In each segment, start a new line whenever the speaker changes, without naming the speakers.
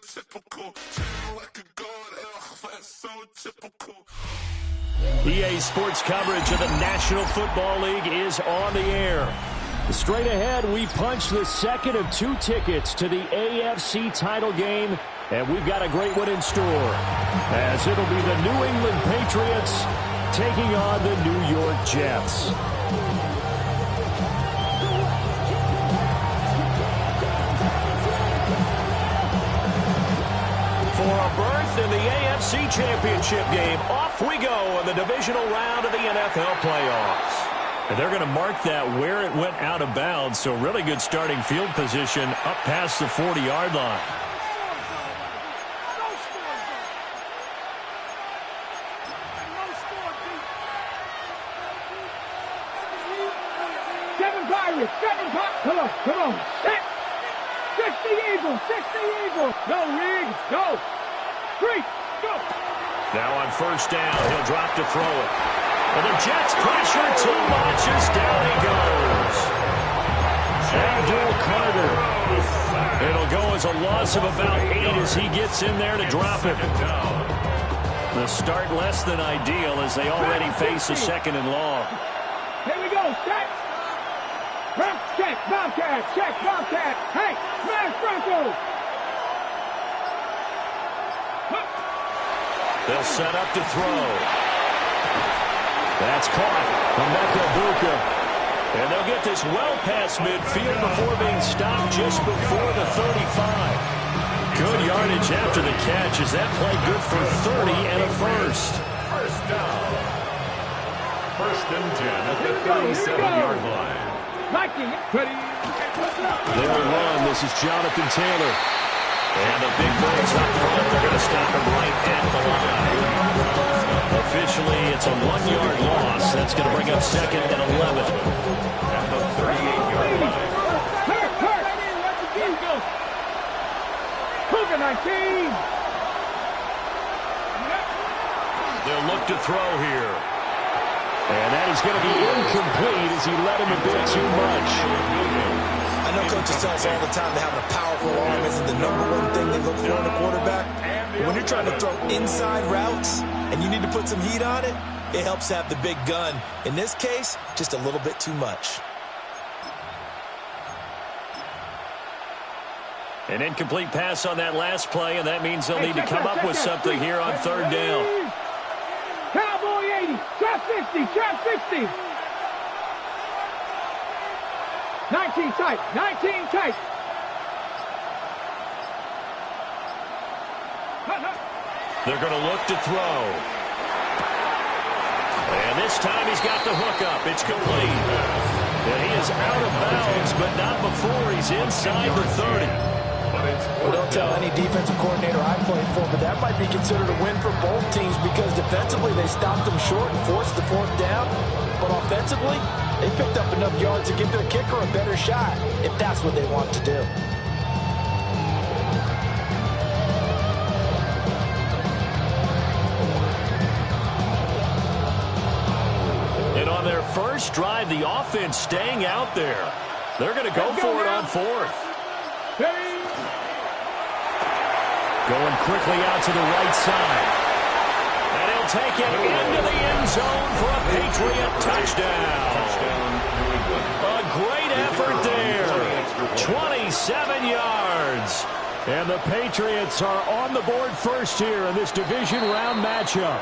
typical. Chill like a god, that's so typical.
EA Sports coverage of the National Football League is on the air. Straight ahead, we punch the second of 2 tickets to the AFC title game, and we've got a great one in store, as it'll be the New England Patriots taking on the New York Jets. For a berth in the AFC Championship game, off we go in the divisional round of the NFL playoffs. And they're going to mark that where it went out of bounds, so really good starting field position up past the 40-yard line.
Come on. Set. 60 Eagles. Go, Reed. Go. 3. Go.
Now on first down, he'll drop to throw it. And the Jets pressure too much as down he goes. Abdul Carter. It'll go as a loss of about 8 as he gets in there to drop it. The start less than ideal as they already face a second and long.
Here we go. Set. Check, Bobcat. Hey, smash Bronco.
They'll set up to throw. That's caught. Emeka Buka. And they'll get this well past midfield before being stopped just before the 35. Good yardage after the catch. Is that play good for 30 and a first?
First down. First and 10 at the 37-yard line.
They will run. This is Jonathan Taylor. And the big boys up front. They're going to stop him right at the line. Officially, it's a 1-yard loss. That's going to bring up second and 11.
At the 38-yard line.
Cougar 19.
They'll look to throw here. And that is going to be incomplete as he led him a bit too much.
I know coaches tell us all the time that having a powerful arm isn't the #1 thing they look for in a quarterback. But when you're trying to throw inside routes and you need to put some heat on it, it helps have the big gun. In this case, just a little bit too much.
An incomplete pass on that last play, and that means they'll need to come up with something here on third down.
Cowboy 80, trap 50. 19 tight.
They're going to look to throw. And this time he's got the hook up. It's complete. And he is out of bounds, but not before he's inside the 30.
Well, don't tell any defensive coordinator I played for, but that might be considered a win for both teams because defensively they stopped them short and forced the 4th down. But offensively, they picked up enough yards to give their kicker a better shot if that's what they want to do.
And on their first drive, the offense staying out there. They're going to go for it on 4th. Going quickly out to the right side. And he'll take it into the end zone for a Patriot touchdown. A great effort there. 27 yards. And the Patriots are on the board first here in this division round matchup.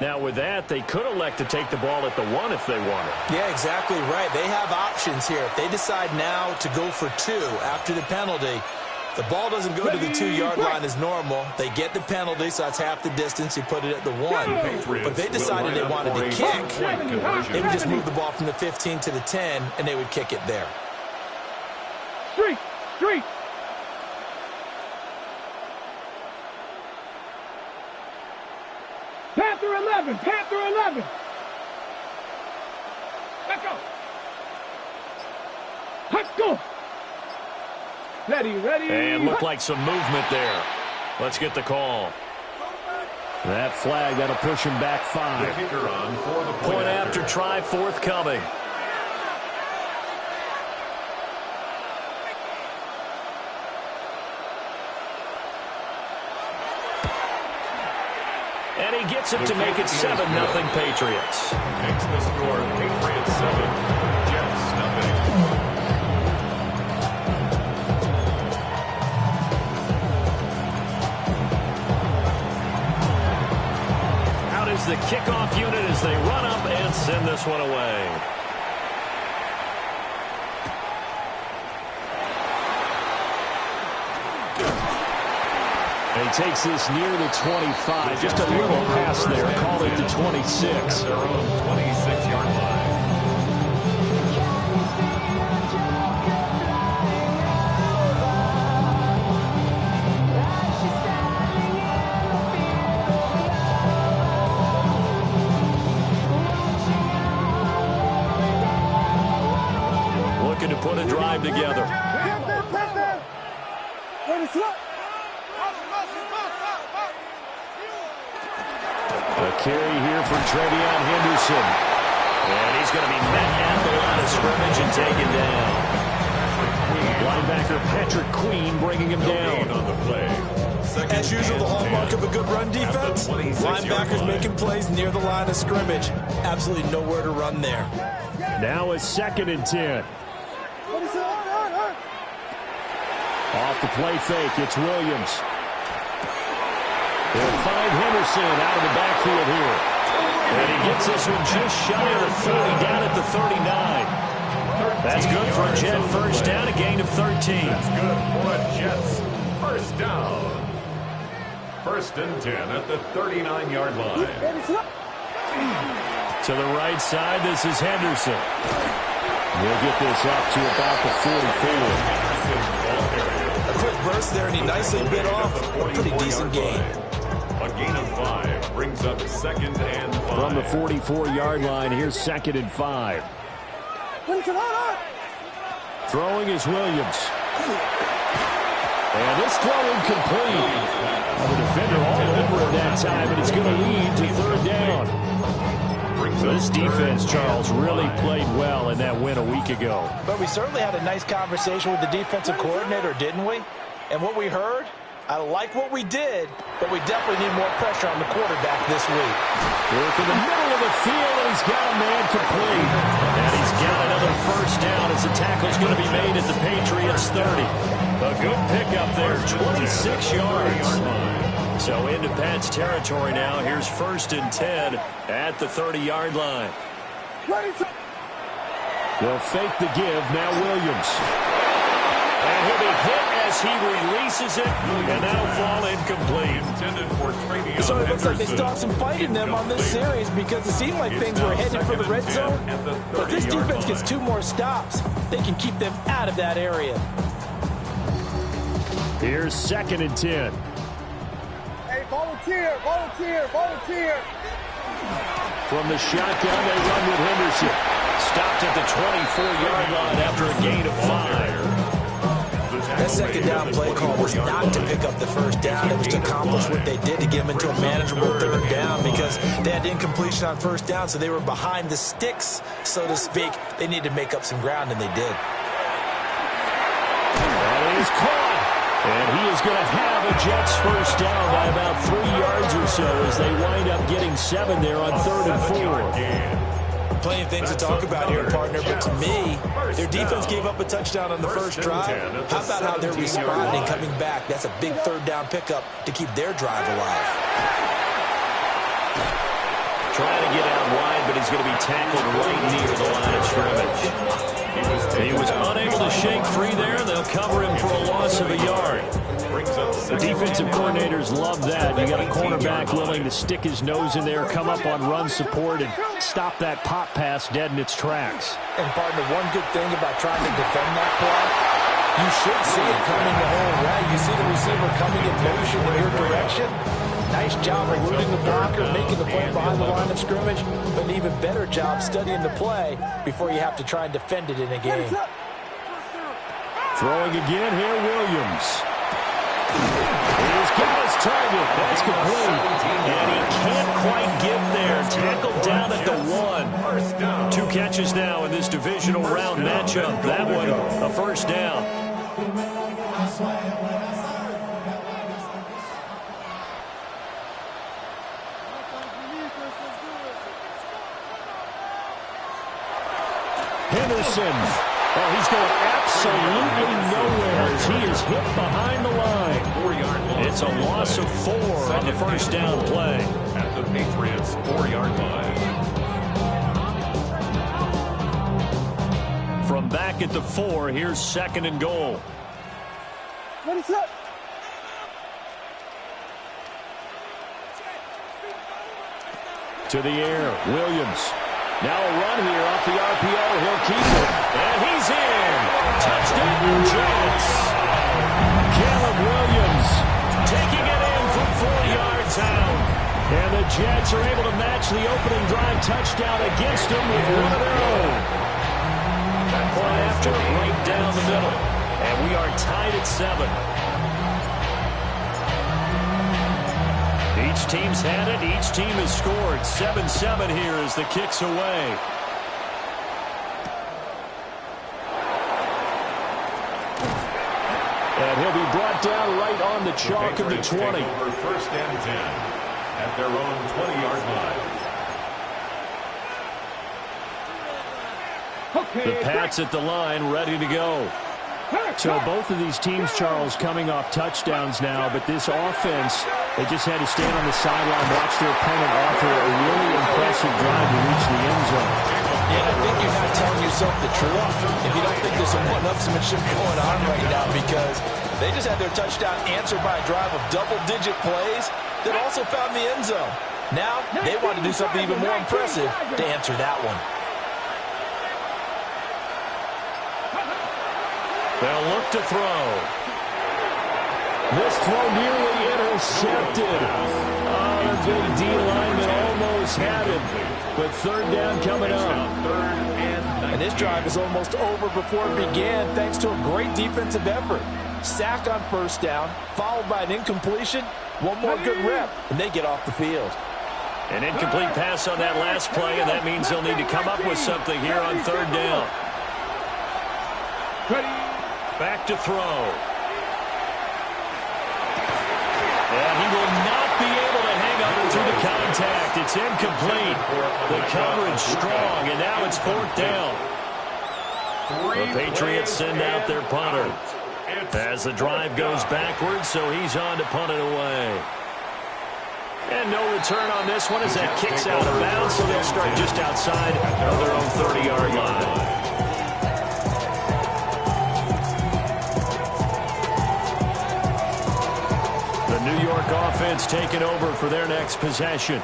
Now with that, they could elect to take the ball at the 1 if they wanted.
Yeah, exactly right. They have options here. If they decide now to go for 2 after the penalty, the ball doesn't go to the 2-yard line as normal. They get the penalty, so that's half the distance. You put it at the 1. But if they decided they wanted to kick, they would just move the ball from the 15 to the 10, and they would kick it there.
Street. Panther 11. Let's go. Ready.
And looked like some movement there. Let's get the call. That flag, that'll push him back 5. Point after try forthcoming. And he gets it to make it 7-0 Patriots.
Makes the score Patriots 7, Jets nothing.
Out is the kickoff unit as they run up and send this one away. And he takes this near the 25. Just a little pass there. Call it the 26.
At their own 26-yard line.
Looking to put a drive together. A carry here for Travion Henderson. And he's going to be met at the line of scrimmage and taken down. Linebacker Patrick Queen bringing him down.
On the play.
As usual, the hallmark of a good run defense, linebackers making plays near the line of scrimmage. Absolutely nowhere to run there.
Now it's 2nd and 10. Off the play fake, it's Williams. They'll find Henderson out of the backfield here. And he gets this one just shy of the 40, down at the 39. That's good for a Jet first down, a gain of 13.
That's good for a Jets first down. 1st and 10 at the 39-yard line.
To the right side, this is Henderson. We'll get this up to about the 44.
A quick burst there, and he nicely bit off. A pretty decent gain.
A gain of 5 brings up 2nd and 5.
From the 44-yard line, here's 2nd and 5. Throwing is Williams. And this throw incomplete. The defender all over it that time, and it's going to lead to 3rd down. This defense, Charles, really played well in that win a week ago.
But we certainly had a nice conversation with the defensive coordinator, didn't we? And what we heard, I like what we did, but we definitely need more pressure on the quarterback this week.
Work in the middle of the field, and he's got a man complete. And he's got another first down as the tackle's going to be made at the Patriots 30. A good pickup there, 26 yards. So into Pat's territory now. Here's 1st and 10 at the 30-yard line. They'll fake the give. Now Williams. And he'll be hit as he releases it, and that'll fall incomplete.
So it looks like they stopped some fight in them on this series because it seemed like things were headed for the red zone. But this defense gets 2 more stops. They can keep them out of that area.
Here's 2nd and 10.
Hey, volunteer.
From the shotgun, they run with Henderson. Stopped at the 24-yard line after a gain of 5.
That 2nd down play call was not to pick up the first down. It was to accomplish what they did to get them into a manageable 3rd down because they had incompletion on 1st down, so they were behind the sticks, so to speak. They needed to make up some ground, and they did.
That is caught. And he is going to have a Jets first down by about 3 yards or so as they wind up getting 7 there on 3rd and 4.
Plenty of things to talk about here, partner, but to me, their defense gave up a touchdown on the first drive. How about how they're responding, coming back? That's a big 3rd down pickup to keep their drive alive.
Trying to get out wide, but he's going to be tackled right near the line of scrimmage. He was unable to shake free there. They'll cover him for a loss of a yard. The defensive coordinators love that. You got a cornerback willing to stick his nose in there, come up on run support, and stop that pop pass dead in its tracks.
And, partner, one good thing about trying to defend that play, you should see it coming the whole way. You see the receiver coming in motion in your direction. Nice job eluding the blocker, making the play behind the line of scrimmage, but an even better job studying the play before you have to try and defend it in a game.
Throwing again here, Williams. He's got his target. That's complete. And he can't quite get there. Tackled down at the 1. 2 catches now in this divisional round matchup. That one, a first down. Henderson. Oh, he's going absolutely nowhere as he is hit behind the line. It's a loss of 4 on the first down play.
At the Patriots' 4-yard line.
From back at the 4, here's 2nd and goal.
Ready, set.
To the air, Williams. Now a run here off the RPO. He'll keep it. And he's in. Touchdown, Jets. Caleb Williams taking it in from 4 yards out. And the Jets are able to match the opening drive touchdown against them with one of their own. Play after, right down the middle. And we are tied at 7. Each team's had it. Each team has scored. 7-7 here as the kick's away. And he'll be brought down right on the chalk of the 20.
Take over 1st and 10 at their own 20-yard line.
The Pats at the line, ready to go. So both of these teams, Charles, coming off touchdowns now, but this offense, they just had to stand on the sideline, watch their opponent offer a really impressive drive to reach the end zone.
Yeah, I think you're not telling yourself the truth if you don't think there's some one-upsmanship going on right now, because they just had their touchdown answered by a drive of double-digit plays that also found the end zone. Now they want to do something even more impressive to answer that one.
They'll look to throw. This throw nearly intercepted. The D lineman almost had it, but 3rd down coming up.
And this drive is almost over before it began thanks to a great defensive effort. Sack on 1st down, followed by an incompletion. One more good rep, and they get off the field.
An incomplete pass on that last play, and that means they'll need to come up with something here on 3rd down. Back to throw. And he will not be able to hang on through the contact. It's incomplete. The coverage strong, and now it's 4th down. The Patriots send out their punter as the drive goes backwards, so he's on to punt it away. And no return on this one as that kicks out of bounds, so they'll start just outside of their own 30-yard line. New York offense taking over for their next possession.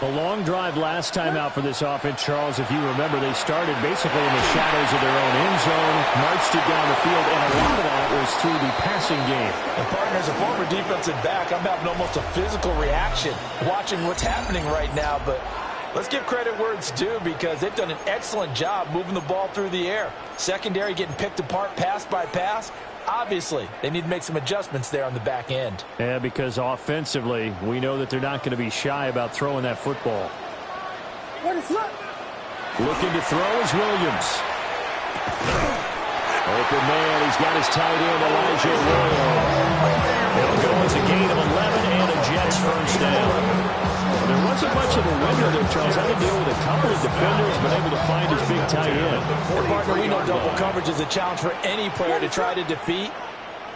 A long drive last time out for this offense, Charles. If you remember, they started basically in the shadows of their own end zone, marched it down the field, and a lot of that was through the passing game.
And partner, as a former defensive back, I'm having almost a physical reaction watching what's happening right now. But let's give credit where it's due, because they've done an excellent job moving the ball through the air. Secondary getting picked apart pass by pass. Obviously, they need to make some adjustments there on the back end.
Yeah, because offensively, we know that they're not going to be shy about throwing that football. Looking to throw is Williams. Open man, he's got his tight end, Elijah Royal. It'll go as a gain of 11 and a Jets 1st down. There wasn't much of a window there, Charles. Had to deal with a couple of defenders, but able to find his big tight end.
Well, partner, we know double coverage is a challenge for any player to try to defeat.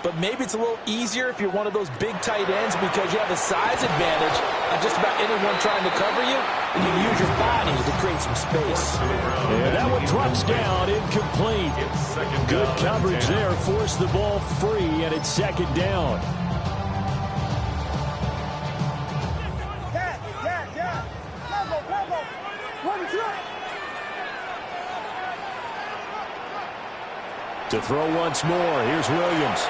But maybe it's a little easier if you're one of those big tight ends because you have a size advantage on just about anyone trying to cover you, and you use your body to create some space.
And that one drops down, incomplete. Good coverage there, forced the ball free, and it's 2nd down. To throw once more, here's Williams.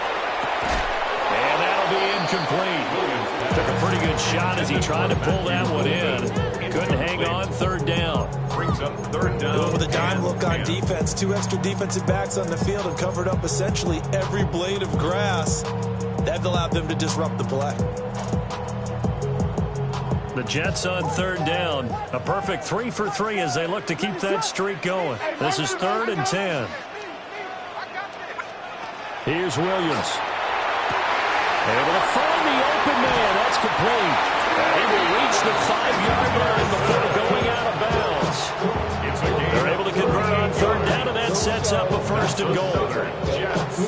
And that'll be incomplete. Took a pretty good shot as he tried to pull that one in. Couldn't hang on, 3rd down.
Brings up 3rd down.
Going with a dime look on defense. 2 extra defensive backs on the field and covered up essentially every blade of grass. That allowed them to disrupt the play.
The Jets on 3rd down. A perfect 3 for 3 as they look to keep that streak going. This is 3rd and 10. Here's Williams. Able to find the open man. That's complete. And he will reach the 5-yard line before going out of bounds. They're able to convert on third down, and that sets up a first and goal.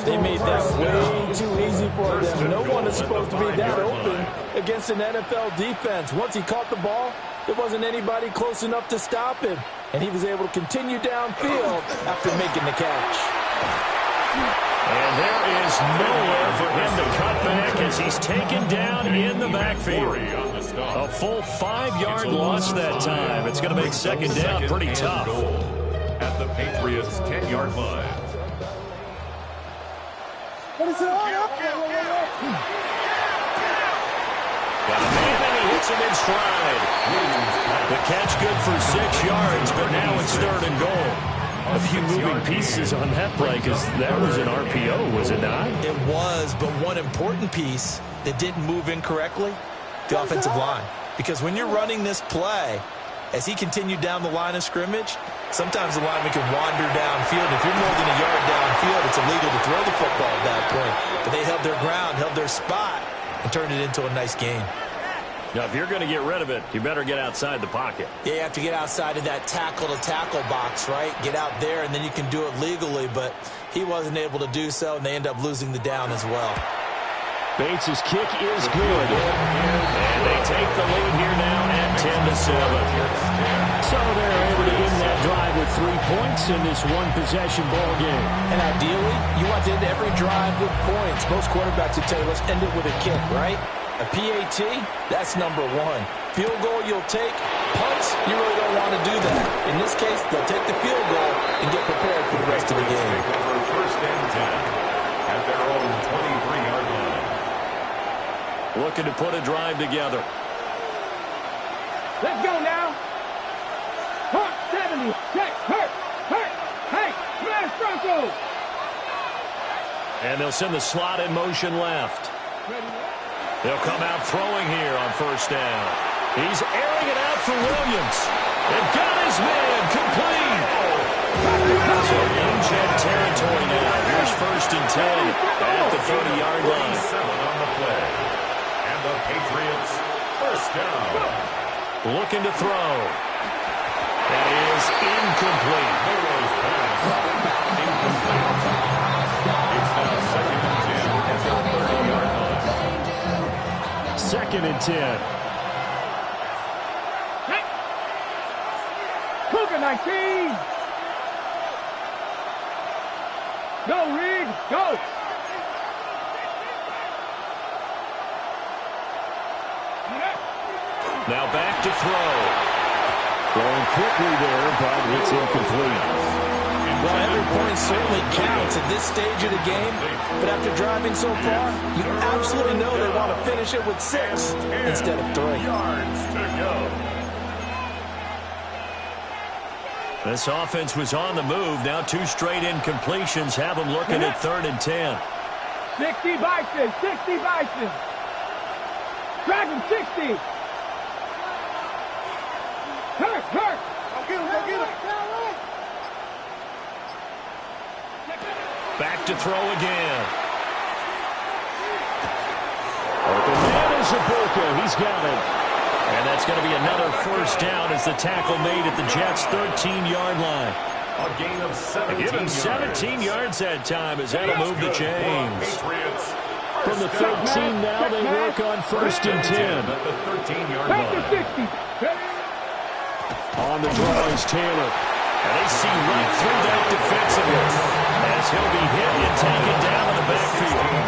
They made that way too easy for them. No one is supposed to be that open against an NFL defense. Once he caught the ball, there wasn't anybody close enough to stop him, and he was able to continue downfield after making the catch.
And there is nowhere for him to cut back as he's taken down in the backfield. A full 5-yard loss that time. It's going to make second down pretty tough.
At the Patriots' 10-yard line.
What is it on?
Got a man, and he hits him in stride. The catch good for 6 yards, but now it's third and goal. A few moving pieces on that play because that was an RPO, was it not?
It was, but one important piece that didn't move incorrectly, the offensive line. Because when you're running this play, as he continued down the line of scrimmage, sometimes the lineman can wander downfield. If you're more than a yard downfield, it's illegal to throw the football at that point. But they held their ground, held their spot, and turned it into a nice game.
Now, if you're going to get rid of it, you better get outside the pocket.
Yeah, you have to get outside of that tackle-to-tackle box, right? Get out there, and then you can do it legally. But he wasn't able to do so, and they end up losing the down as well.
Bates' kick is good. And they take the lead here now at 10-7. So they're able to end that drive with 3 points in this one-possession ball game.
And ideally, you want to end every drive with points. Most quarterbacks would tell you, let's end it with a kick, right? A PAT, that's number one. Field goal you'll take. Punts, you really don't want to do that. In this case, they'll take the field goal and get prepared for the rest of the game.
First and 10 at their own 23-yard line.
Looking to put a drive together.
Let's go now. Hurt, 70. Check, hurt. Hey, smash Bronco.
And they'll send the slot in motion left. They'll come out throwing here on first down. He's airing it out for Williams. They've got his man complete. So in jet territory now. Here's first and 10 at the 30-yard line.
7 on the play. And the Patriots first down.
Looking to throw. That is incomplete.
Burrow's pass. Incomplete. It's now second and 10 at the 30-yard line.
Second and 10.
Hey. Cougar 19. Go, Reed. Go.
Now back to throw. Throwing quickly there, but it's incomplete.
Well, every point certainly counts at this stage of the game, but after driving so far, you absolutely know they want to finish it with 6 instead of 3.
Yards to go.
This offense was on the move. Now 2 straight incompletions have them looking at third and 10.
60 Bison. 60 Bison. Dragon 60. Hurt. Go get him.
Back to throw again. Open man is Ibuka. He's got it. And that's going to be another first down as the tackle made at the Jets' 13-yard line.
A gain of 17
Give him
yards.
17 yards that time as that'll move the chains.
Patriots.
From the 13 now, they work on first and 10.
At the 13-yard line.
On the draw is Taylor. And they see right through that defensively as he'll be hit and taken down in the backfield.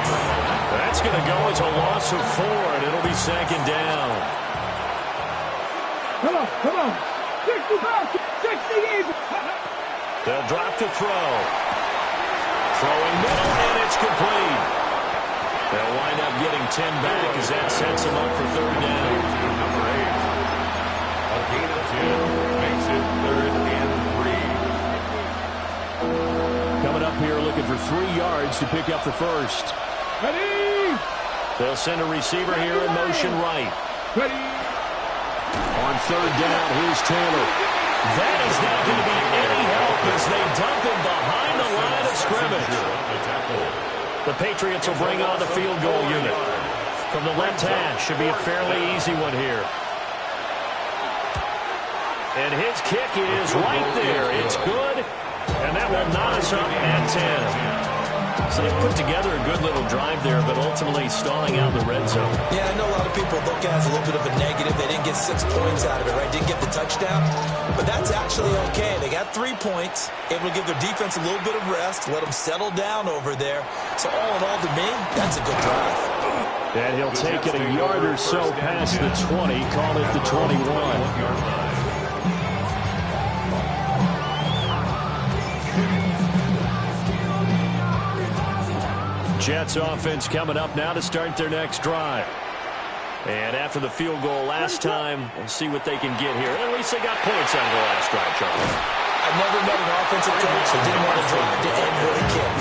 That's going to go as a loss of 4, and it'll be second down.
Come on. 60 even.
They'll drop to throw. Throwing middle, and it's complete. They'll wind up getting 10 back as that sets them up for third down.
Number 8. A gain of 10 makes it third and 3.
Coming up here looking for 3 yards to pick up the first.
Ready.
They'll send a receiver here in motion right.
Ready.
On third down, here's Taylor. That is not going to be any help as they dump him behind the line of scrimmage. The Patriots will bring on the field goal unit. From the left hash, should be a fairly easy one here. And his kick is right there. It's good, And that will knot us up at 10. So they put together a good little drive there, but ultimately stalling out in the red zone.
Yeah, I know a lot of people look at it as a little bit of a negative. They didn't get 6 points out of it, right? Didn't get the touchdown. But that's actually okay. They got 3 points, able to give their defense a little bit of rest, let them settle down over there. So all in all, to me, that's a good drive.
And he'll take it a yard or so past the 20, call it the 21. Jets offense coming up now to start their next drive. And after the field goal last time, we'll see what they can get here. At least they got points out of the last drive, Charles.
I've never met an offensive coach that didn't want to drive to end with a kick.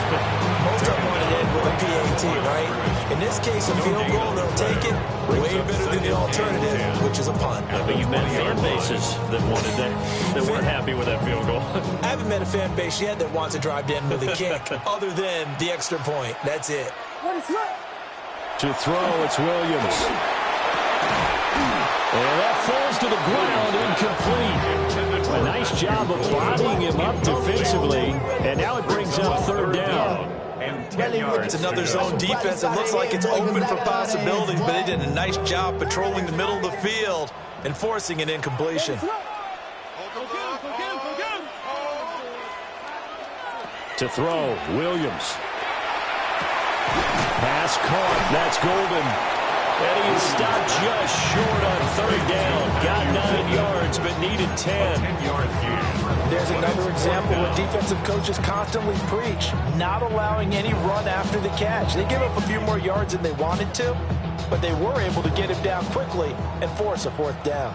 Most of them want to end with a PAT, right? In this case, a field goal, they'll take it way better than the alternative, which is a punt.
But you've met fan bases that wanted that weren't happy with that field goal.
I haven't met a fan base yet that wants to drive to end with a kick, other than the extra point. That's it.
To throw, it's Williams. And that falls to the ground, incomplete. A nice job of bodying him up defensively, and now it brings up third down.
It's another zone defense. It looks like it's open for possibilities, but they did a nice job patrolling the middle of the field and forcing an incompletion.
To throw, Williams. Pass caught, that's Golden. And he is stopped just short on third down. Got 9 yards, but needed 10.
There's another example where defensive coaches constantly preach, not allowing any run after the catch. They gave up a few more yards than they wanted to, but they were able to get him down quickly and force a fourth down.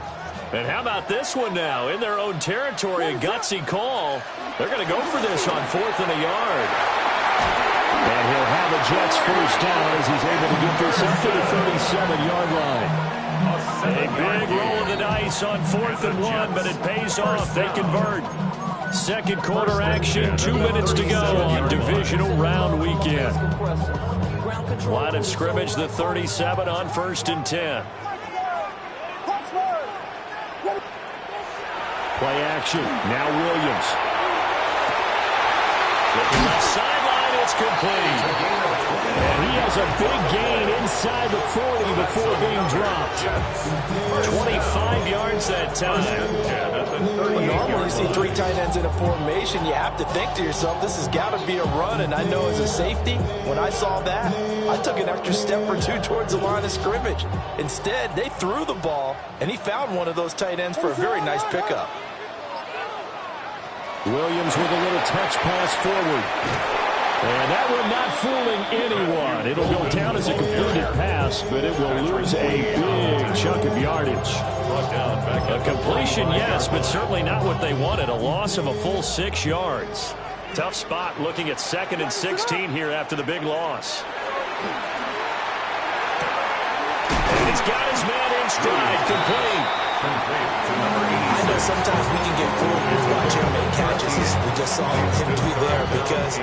And how about this one now? In their own territory, a gutsy call. They're going to go for this on 4th and a yard. And he'll have a Jets first down as he's able to get this up to the 37-yard line. A big roll of the dice on 4th and 1, but it pays off. They convert. Second quarter action, 2 minutes to go on divisional round weekend. Line of scrimmage, the 37 on 1st and 10. Play action. Now Williams. Looking left sideline, it's complete. And he has a big gain inside the 40 before being dropped. 25 yards that time.
Well, normally you see 3 tight ends in a formation, you have to think to yourself, this has got to be a run. And I know as a safety, when I saw that, I took an extra step or 2 towards the line of scrimmage. Instead, they threw the ball, and he found one of those tight ends for a very nice pickup.
Williams with a little touch pass forward. And that one not fooling anyone. It'll go down as a completed pass, but it will lose a big chunk of yardage. A completion, yes, but certainly not what they wanted. A loss of a full 6 yards. Tough spot looking at 2nd and 16 here after the big loss. And he's got his man in stride, complete.
I know sometimes we can get fooled when we watch him make catches, as we just saw him do there, because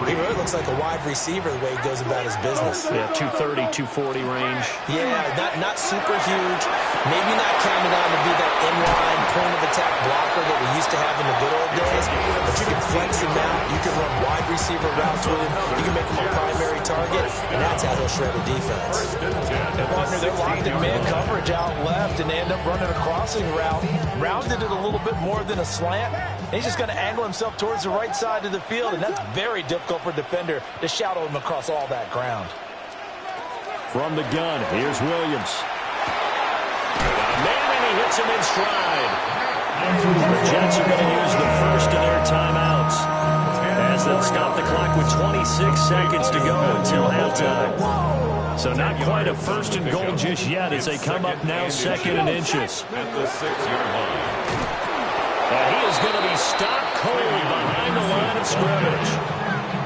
he really looks like a wide receiver the way he goes about his business.
Yeah, 230, 240 range.
Yeah, not super huge. Maybe not counted on to be that inline point-of-attack blocker that we used to have in the good old days, but you can flex him out. You can run wide receiver routes with him. You can make him a primary target, and that's how he'll shred a defense. And partner, they're locked in man coverage out left, and they end up running a crossing route, rounded it a little bit more than a slant. He's just going to angle himself towards the right side of the field, and that's very difficult for a defender to shadow him across all that ground.
From the gun, here's Williams. Man, and he hits him in stride. The Jets are going to use the first of their timeouts as they'll stop the clock with 26 seconds to go until halftime. So not quite a 1st and goal just yet as they come up now 2nd and inches.
At the 6-yard line.
And he is going to be stopped cold behind the line of scrimmage.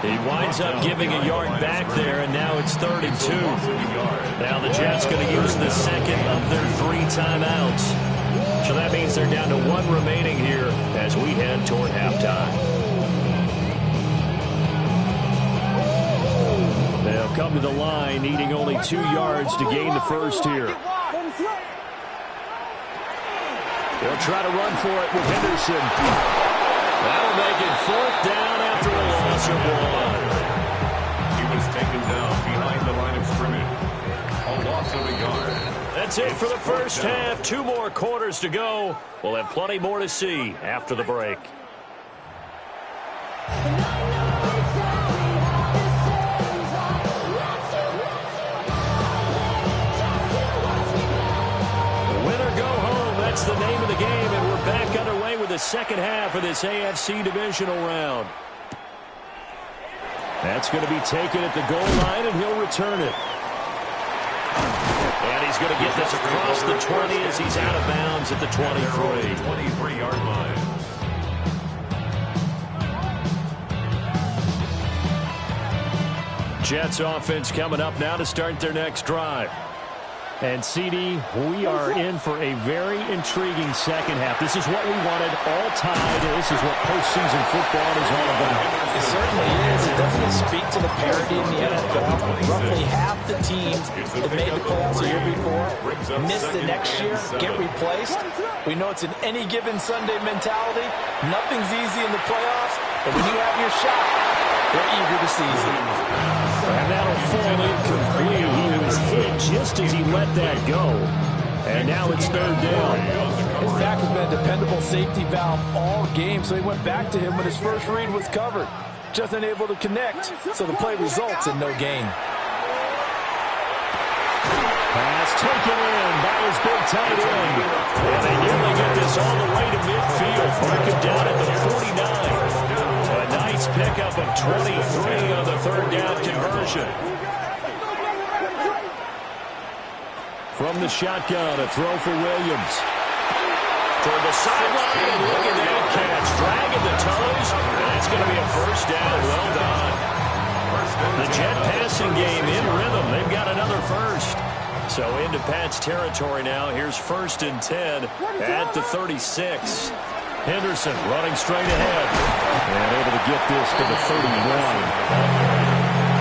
He winds up giving a yard back there, and now it's 3rd and 2. Now the Jets going to use the second of their 3 timeouts. So that means they're down to 1 remaining here as we head toward halftime. They'll come to the line, needing only 2 yards to gain the first here. They'll try to run for it with Henderson. That'll make it 4th down after a loss of 1.
He was taken down behind the line of scrimmage. A loss of a yard.
That's it for the first half. 2 more quarters to go. We'll have plenty more to see after the break. Win or go home, that's the name of the game, and we're back underway with the second half of this AFC divisional round. That's going to be taken at the goal line, and he'll return it. And he's going to get this across the 20 as he's out of bounds at the 23.
23-yard line.
Jets offense coming up now to start their next drive. And, CD, we are in for a very intriguing second half. This is what we wanted, all tied. This is what postseason football is all about.
It certainly is. It doesn't speak to the parity in the NFL. Roughly half the teams that made the playoffs the year before miss the next year, get replaced. We know it's an any given Sunday mentality. Nothing's easy in the playoffs, but when you have your shot, they're eager to seize it.
And that'll fall incomplete. He was hit just as he let that go. And now it's 3rd down.
His back has been a dependable safety valve all game, so he went back to him when his first read was covered. Just unable to connect, so the play results in no gain.
Pass taken in by his big tight end. And they nearly get this all the way to midfield. Mark him down at the 49. A nice pickup of 23 on the 3rd down conversion. From the shotgun, a throw for Williams. Toward the sideline, and look at that catch. Dragging the toes, and that's going to be a 1st down. Well done. The Jet passing game in rhythm. They've got another 1st. So into Pat's territory now. Here's 1st and 10 at the 36. Henderson running straight ahead. And able to get this to the 31.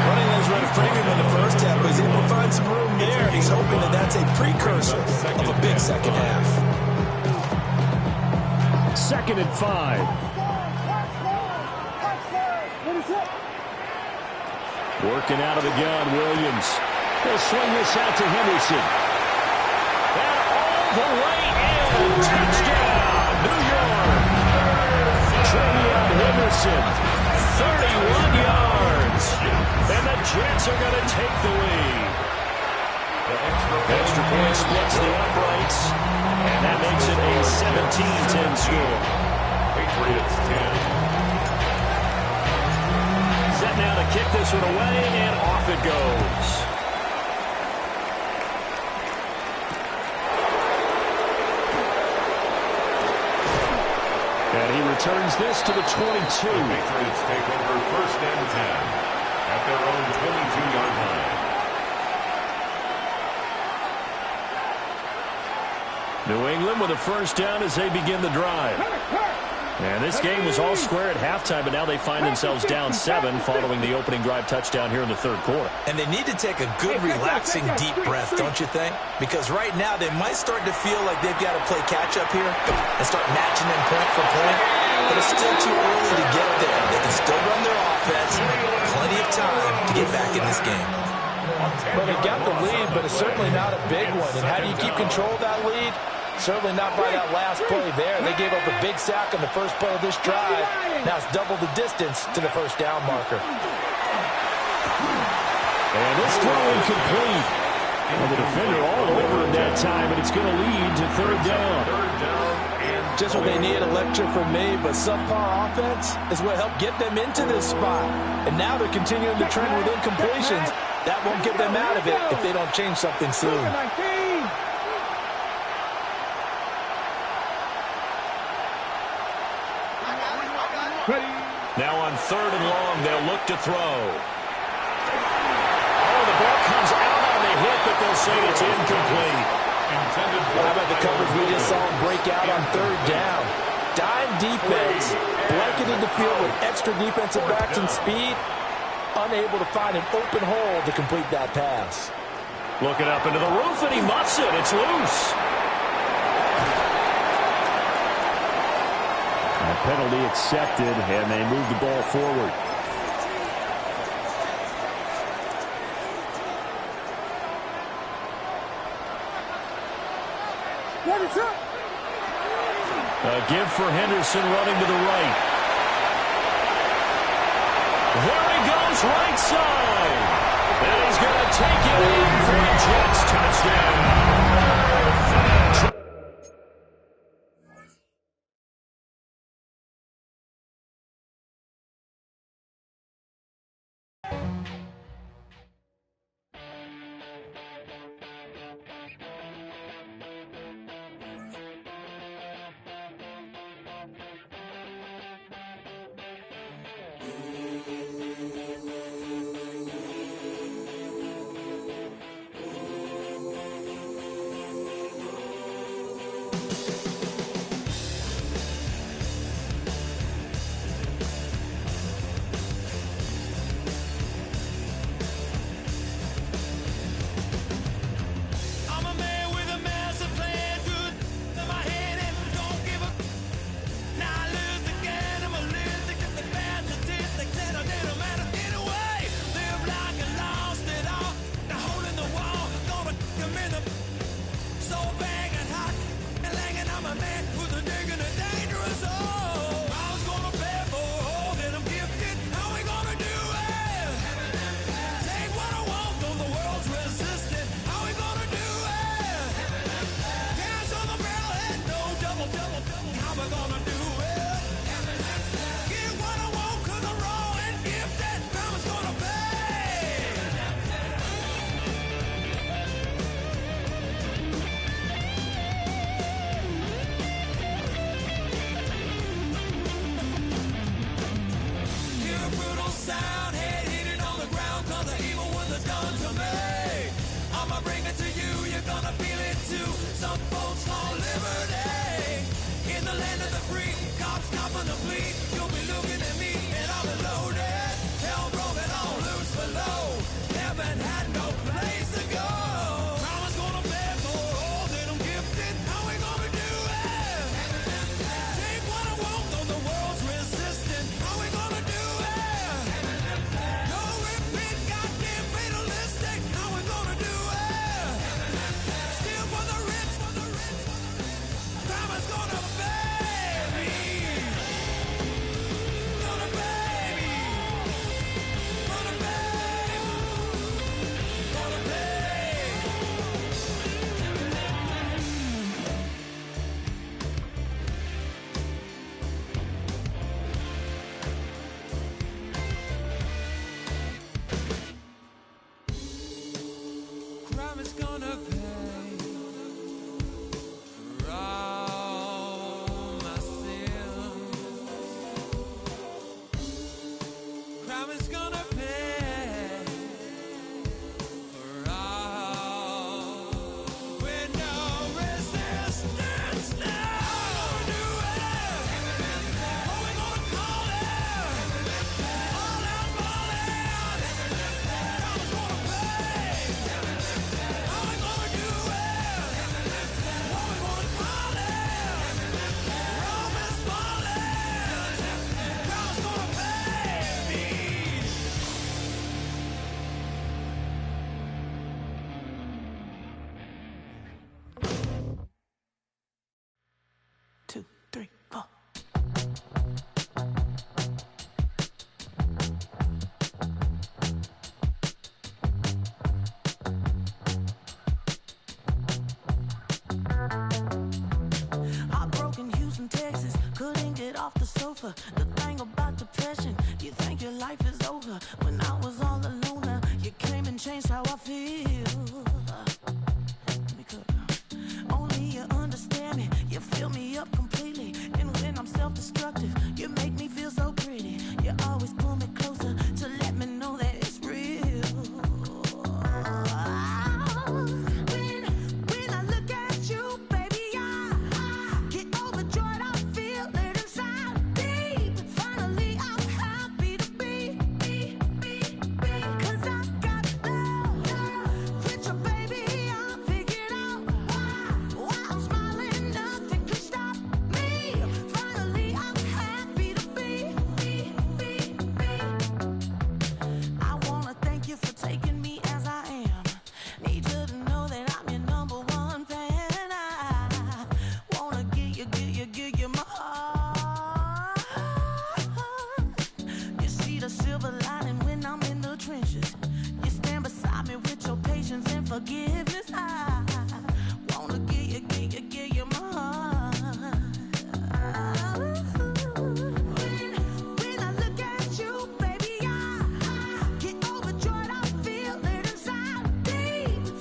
Running those red premium in the first half, but he's able to find some room there, and he's hoping that that's a precursor of a big second half.
2nd and 5. Working out of the gun, Williams. He'll swing this out to Henderson. And all the way in. Touchdown, New York. Travion Henderson, 31 yards. And the Jets are going to take the lead. Extra point splits the uprights. And that makes it a 17-10 score.
Patriots 10.
Set now to kick this one away, and off it goes. And he returns this to the 22.
The Patriots take over 1st and 10 at their own 22-yard line.
New England with a 1st down as they begin the drive. And this game was all square at halftime, but now they find themselves down 7 following the opening drive touchdown here in the 3rd quarter.
And they need to take a good, relaxing, deep breath, don't you think? Because right now they might start to feel like they've got to play catch-up here and start matching them point for point. But it's still too early to get there. They can still run their offense. Plenty of time to get back in this game. Well, they got the lead, but it's certainly not a big one. And how do you keep control of that lead? Certainly not by that last play there. They gave up a big sack on the first play of this drive. Now it's double the distance to the 1st down marker.
And this throw incomplete. And the defender all over him that time, and it's going to lead to 3rd down.
Just what they need, a lecture from me, but subpar offense is what helped get them into this spot. And now they're continuing to trend with incompletions. That won't get them out of it if they don't change something soon.
Now on 3rd and long, they'll look to throw. Oh, the ball comes out on the hit, but they'll say it's incomplete.
How about the coverage we just saw him break out on 3rd down? Dime defense, blanketed the field with extra defensive backs and speed, unable to find an open hole to complete that pass.
Looking up into the roof, and he muffs it. It's loose. penalty accepted, and they move the ball forward. A give for Henderson running to the right. There he goes, right side. And he's going to take it in for a Jets touchdown.
The thing about depression, you think your life is over. When I was all alone, you came and changed how I feel. Only you understand me, you fill me up completely. And when I'm self-destructive, you make me feel so pretty. You always pull me closer to let me know that it's real. When I look at you, baby, I get overjoyed. I feel it inside deep. Finally, I'm happy to be forgiveness. I wanna give you my heart. When I look at you, baby, I get overjoyed. I feel it inside me.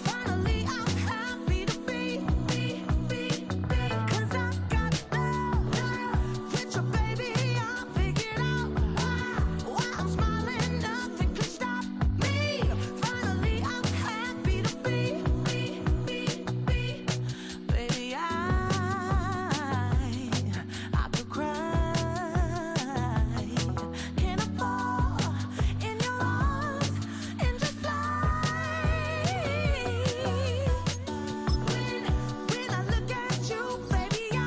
Finally, I'm happy to be. 'Cause I got love with you, baby. I figured out why I'm smiling. Nothing can stop me. Finally, I'm happy to be. Baby, I could cry. Can I fall in your arms and just fly? When I look at you, baby, I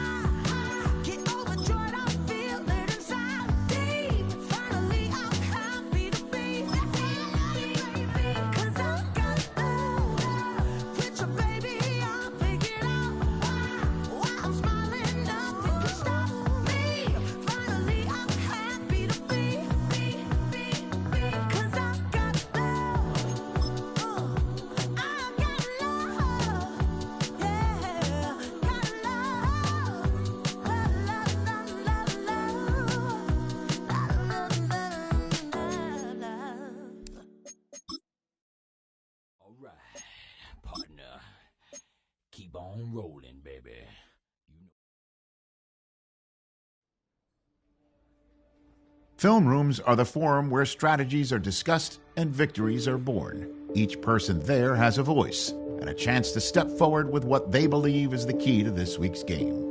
get overjoyed. I feel it inside me. Finally, I'm happy to be. 'Cause I got love with you, baby. I figured out why I'm smiling. Nothing can stop me. Finally, I'm happy to be. 'Cause I got love. I got love. Yeah, got love.
All right, partner. Keep on rolling, baby.
Film rooms are the forum where strategies are discussed and victories are born. Each person there has a voice and a chance to step forward with what they believe is the key to this week's game.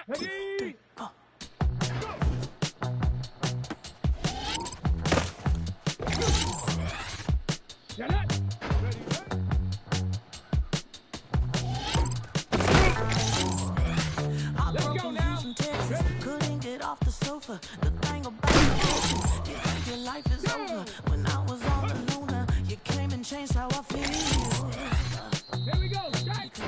Ready? Get it? Ready? Let's go now.
Couldn't get off the sofa. The thing about it, you think your life is over. When I was all alone, you came and changed how I feel.
Here we go. Strike.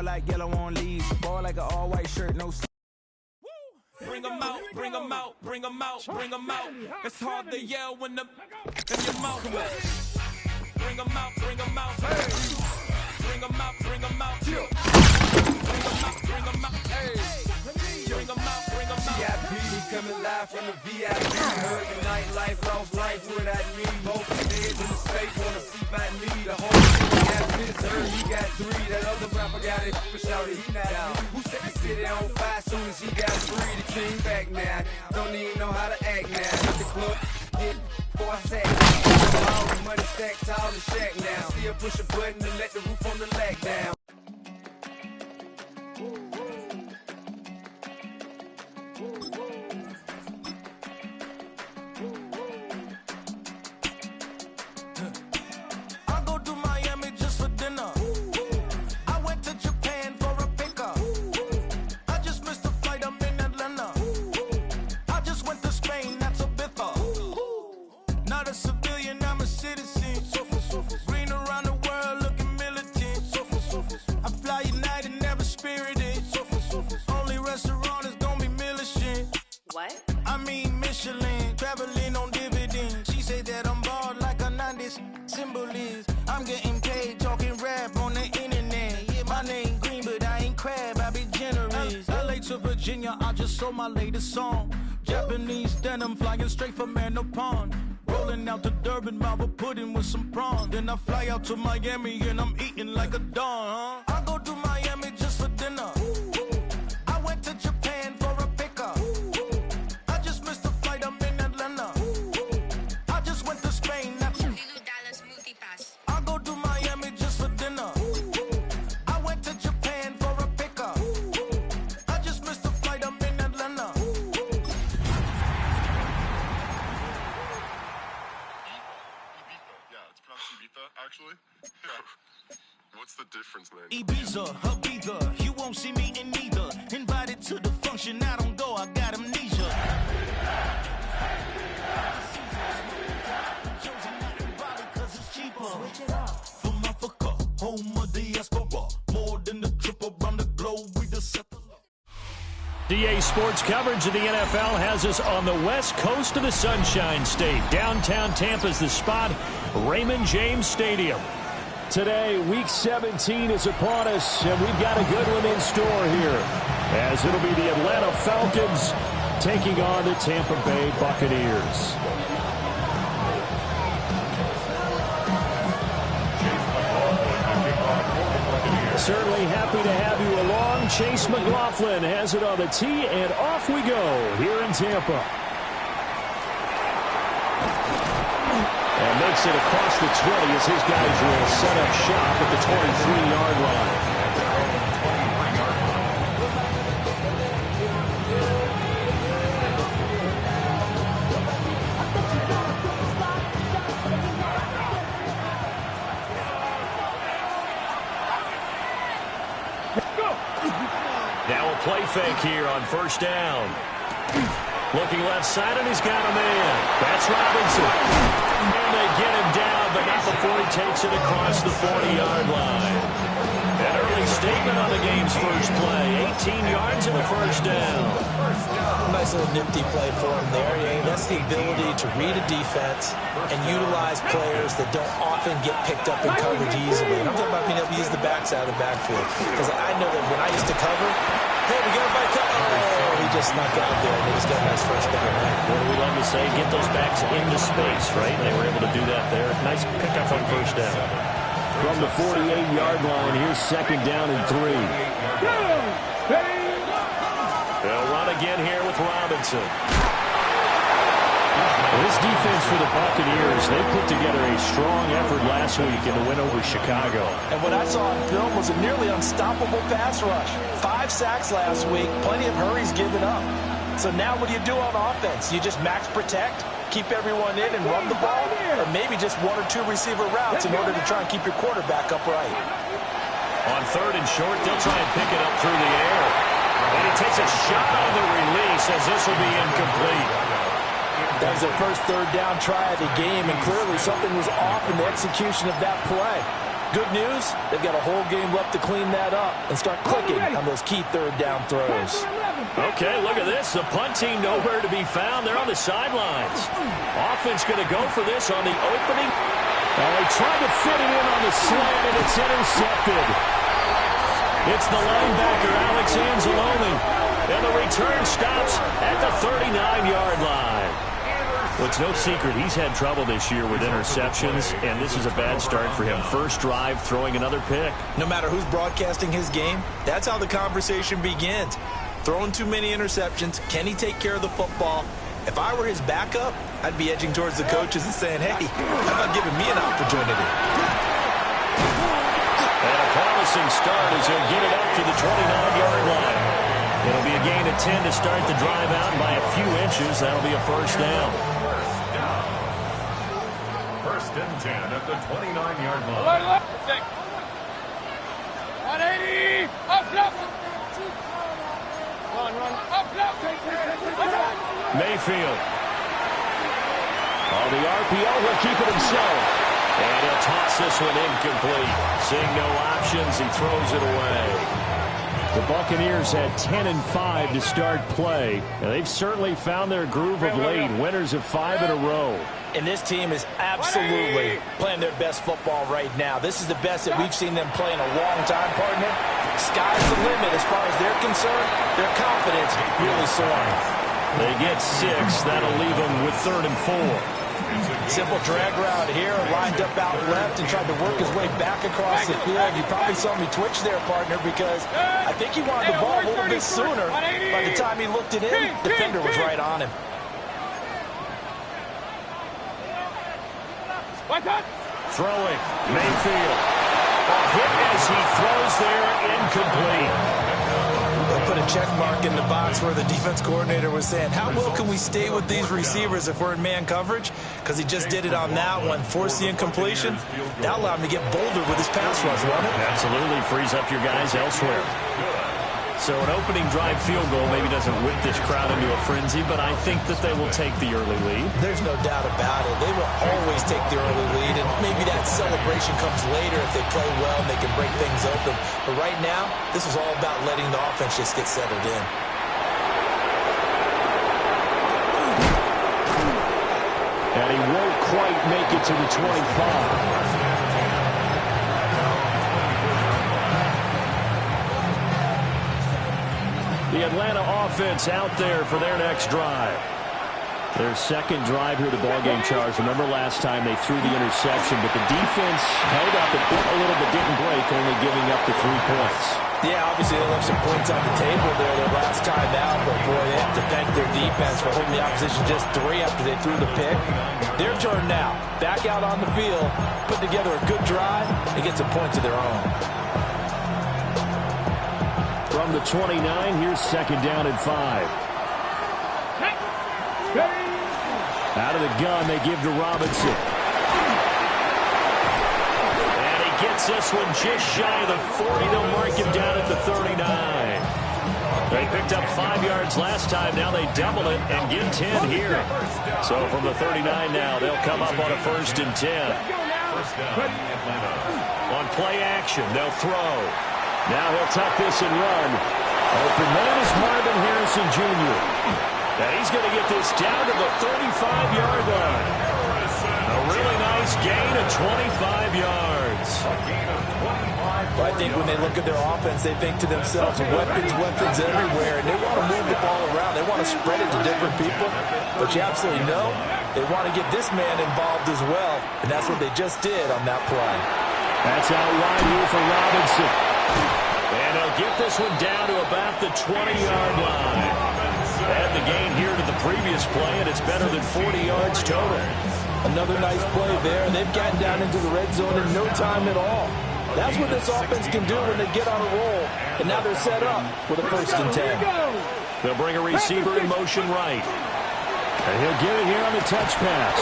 Like yellow on leaves, ball like an all-white shirt, no.
Bring 'em out, bring 'em out, bring 'em out, bring 'em out. It's hard to yell when the in your mouth. Bring 'em out, bring 'em out. Bring 'em out, bring 'em out. Bring 'em out, bring 'em out. Bring 'em out, bring 'em out.
VIP coming live from the VIP. Heard the nightlife, lost life without me. Both dead in the state wanna see my knee. The whole city got misheard, he got 3. That other rapper got it, but shouted he not out. Who set the city on fire soon as he got free? The king back now, don't even know how to act now. Hit the club, get boy sack. All the money stacked tall the shack now. Still push a button and let the roof on the lag down.
Virginia, I just sold my latest song. Japanese denim flying straight from Manapon. Rolling out to Durban, Marble pudding with some prawns. Then I fly out to Miami and I'm eating like a don. I go to Miami just for dinner. I went to Japan for a pickup. I just missed the flight, I'm in Atlanta. I just went to Spain. I go to Miami just for dinner. I went to Japan for a pickup. I just missed the flight, I'm in Atlanta.
Yeah, it's pronounced Ibiza, actually. What's the difference, man?
Ibiza, Ibiza, you won't don't see me in neither. Invited to the function, I don't go, I got amnesia. Switch it up. From Africa, home of diaspora. More than the trip around the globe, we just set the
DA Sports coverage of the NFL has us on the west coast of the Sunshine State. Downtown Tampa's the spot, Raymond James Stadium. Today, Week 17 is upon us, and we've got a good one in store here, as it'll be the Atlanta Falcons taking on the Tampa Bay Buccaneers. Certainly happy to have you along. Chase McLaughlin has it on the tee, and off we go here in Tampa. And makes it across the 20 as his guys will set up shop at the 23-yard line. Now a play fake here on first down. Looking left side, and he's got a man. That's Robinson. And they get him down, but not before he takes it across the 40-yard line. An early statement on the game's first play. 18 yards in the first down.
Nice little nifty play for him there. Yeah, that's the ability to read a defense and utilize players that don't often get picked up in coverage easily. And I'm talking about being able to use the backside of the backfield. Because I know that when I used to cover, hey, we got a back up. Oh, he just snuck out there, and he just got a nice first down.
What do we love to say? Get those backs into space, right? They were able to do that there. Nice pickup on first down. From the 48-yard line, here's second down and 3. They'll run again here with Robinson. This defense for the Buccaneers, they put together a strong effort last week in the win over Chicago.
And what I saw on film was a nearly unstoppable pass rush. 5 sacks last week, plenty of hurries given up. So now what do you do on offense? You just max protect, keep everyone in and run the ball, or maybe just 1 or 2 receiver routes in order to try and keep your quarterback upright.
On third and short, they'll try and pick it up through the air. And he takes a shot on the release as this will be incomplete.
That was their first third down try of the game, and clearly something was off in the execution of that play. Good news, they've got a whole game left to clean that up and start clicking on those key third down throws.
Okay, look at this. The punt team nowhere to be found. They're on the sidelines. Offense going to go for this on the opening. They tried to fit it in on the slant, and it's intercepted. It's the linebacker, Alex Anzalone. And the return stops at the 39-yard line. Well, it's no secret he's had trouble this year with interceptions, and this is a bad start for him. First drive, throwing another pick.
No matter who's broadcasting his game, that's how the conversation begins. Throwing too many interceptions, can he take care of the football? If I were his backup, I'd be edging towards the coaches and saying, hey, how about giving me an opportunity?
And a promising start as he'll get it up to the 29-yard line. It'll be a gain of 10 to start the drive out, and by a few inches, that'll be a first down.
First and 10 at the 29-yard line.
180! Up, up! Run, up, up!
Mayfield. On the RPO, he'll keep it himself. And he'll toss this one incomplete. Seeing no options, he throws it away. The Buccaneers had 10-5 to start play, and they've certainly found their groove of late. Winners of 5 in a row.
And this team is absolutely playing their best football right now. This is the best that we've seen them play in a long time, partner. Sky's the limit as far as they're concerned. Their confidence really soaring.
They get 6. That'll leave them with 3rd and 4.
Simple drag route here, lined up out left and tried to work his way back across the field. You probably saw me twitch there, partner, because I think he wanted the ball a little bit sooner. By the time he looked it in, the defender was right on him.
Throwing, Mayfield. A hit as he throws there, incomplete.
They'll put a check mark in the box where the defense coordinator was saying, how well can we stay with these receivers if we're in man coverage? Because he just did it on that one, forced the incompletion. That allowed him to get bolder with his pass rush, won't it?
Absolutely, frees up your guys elsewhere. So an opening drive field goal maybe doesn't whip this crowd into a frenzy, but I think that they will take the early lead.
There's no doubt about it. They will always take the early lead, and maybe that celebration comes later if they play well and they can break things open. But right now, this is all about letting the offense just get settled in.
And he won't quite make it to the 25. The Atlanta offense out there for their next drive. Their second drive here, the ballgame charge. Remember last time they threw the interception, but the defense held up a little bit, didn't break, only giving up the 3 points.
Yeah, obviously they left some points on the table there their last time out, but boy, they have to thank their defense for holding the opposition just 3 after they threw the pick. Their turn now. Back out on the field, put together a good drive, and get some points of their own.
From the 29, here's second down and 5. Out of the gun, they give to Robinson. And he gets this one just shy of the 40. They'll mark him down at the 39. They picked up 5 yards last time. Now they double it and get 10 here. So from the 39 now, they'll come up on a 1st and 10. On play action, they'll throw. Now he'll tuck this and run. Open man is Marvin Harrison Jr. And he's going to get this down to the 35-yard line. A really nice gain of 25 yards.
Well, I think when they look at their offense, they think to themselves, weapons everywhere, and they want to move the ball around. They want to spread it to different people. But you absolutely know they want to get this man involved as well, and that's what they just did on that play.
That's out wide here for Robinson. And he'll get this one down to about the 20-yard line. And the gain here to the previous play, and it's better than 40 yards total.
Another nice play there. They've gotten down into the red zone in no time at all. That's what this offense can do when they get on a roll. And now they're set up with a 1st and 10.
They'll bring a receiver in motion right. And he'll get it here on the touch pass.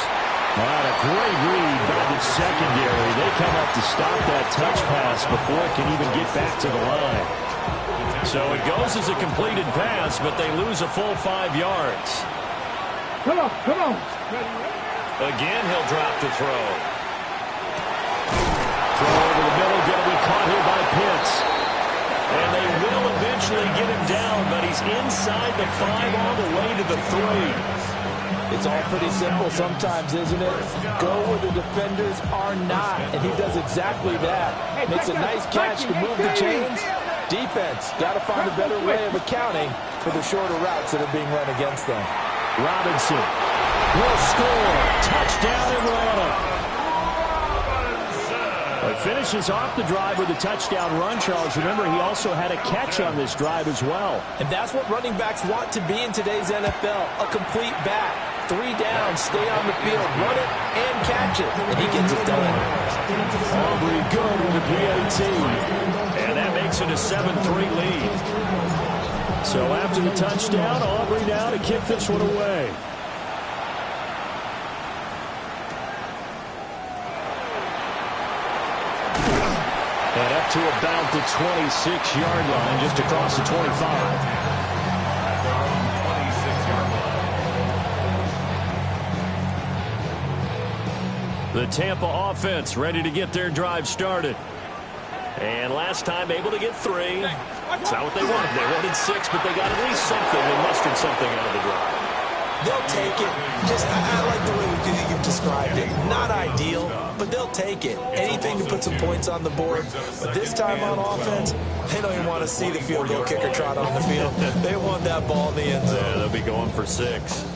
What a great read by the secondary. They come up to stop that touch pass before it can even get back to the line. So it goes as a completed pass, but they lose a full 5 yards.
Come on.
Again, he'll drop the throw. Throw over the middle, going to be caught here by Pitts. And they will eventually get him down, but he's inside the 5 all the way to the 3.
It's all pretty simple sometimes, isn't it? Go where the defenders are not, and he does exactly that. Makes a nice catch to move the chains. Defense, got to find a better way of accounting for the shorter routes that are being run against them.
Robinson will score. Touchdown, Atlanta. It finishes off the drive with a touchdown run, Charles. Remember, he also had a catch on this drive as well.
And that's what running backs want to be in today's NFL, a complete back. 3 downs, stay on the field, run it, and catch it. And he gets it done.
Aubrey good with the PAT. And that makes it a 7-3 lead. So after the touchdown, Aubrey now to kick this one away. And up to about the 26-yard line, just across the 25. The Tampa offense ready to get their drive started. And last time able to get 3. That's not what they wanted. They wanted 6, but they got at least something and mustered something out of the drive.
They'll take it. I like the way you've described it. Not ideal, but they'll take it. Anything to put some points on the board. But this time on offense, they don't even want to see the field goal kicker trot on the field. They want that ball in the end zone.
Yeah, they'll be going for 6.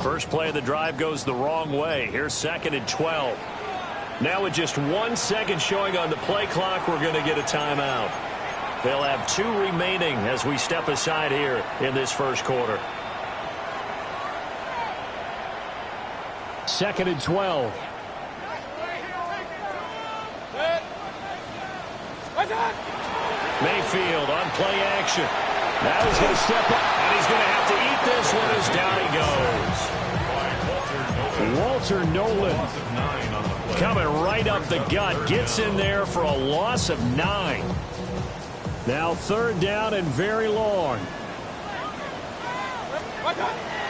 First play of the drive goes the wrong way. Here's 2nd and 12. Now with just 1 second showing on the play clock, we're going to get a timeout. They'll have 2 remaining as we step aside here in this first quarter. 2nd and 12. Mayfield on play action. Now he's going to step up, and he's going to have to eat this one as down he goes. Walter Nolan coming right up the gut. Gets in there for a loss of 9. Now 3rd down and very long.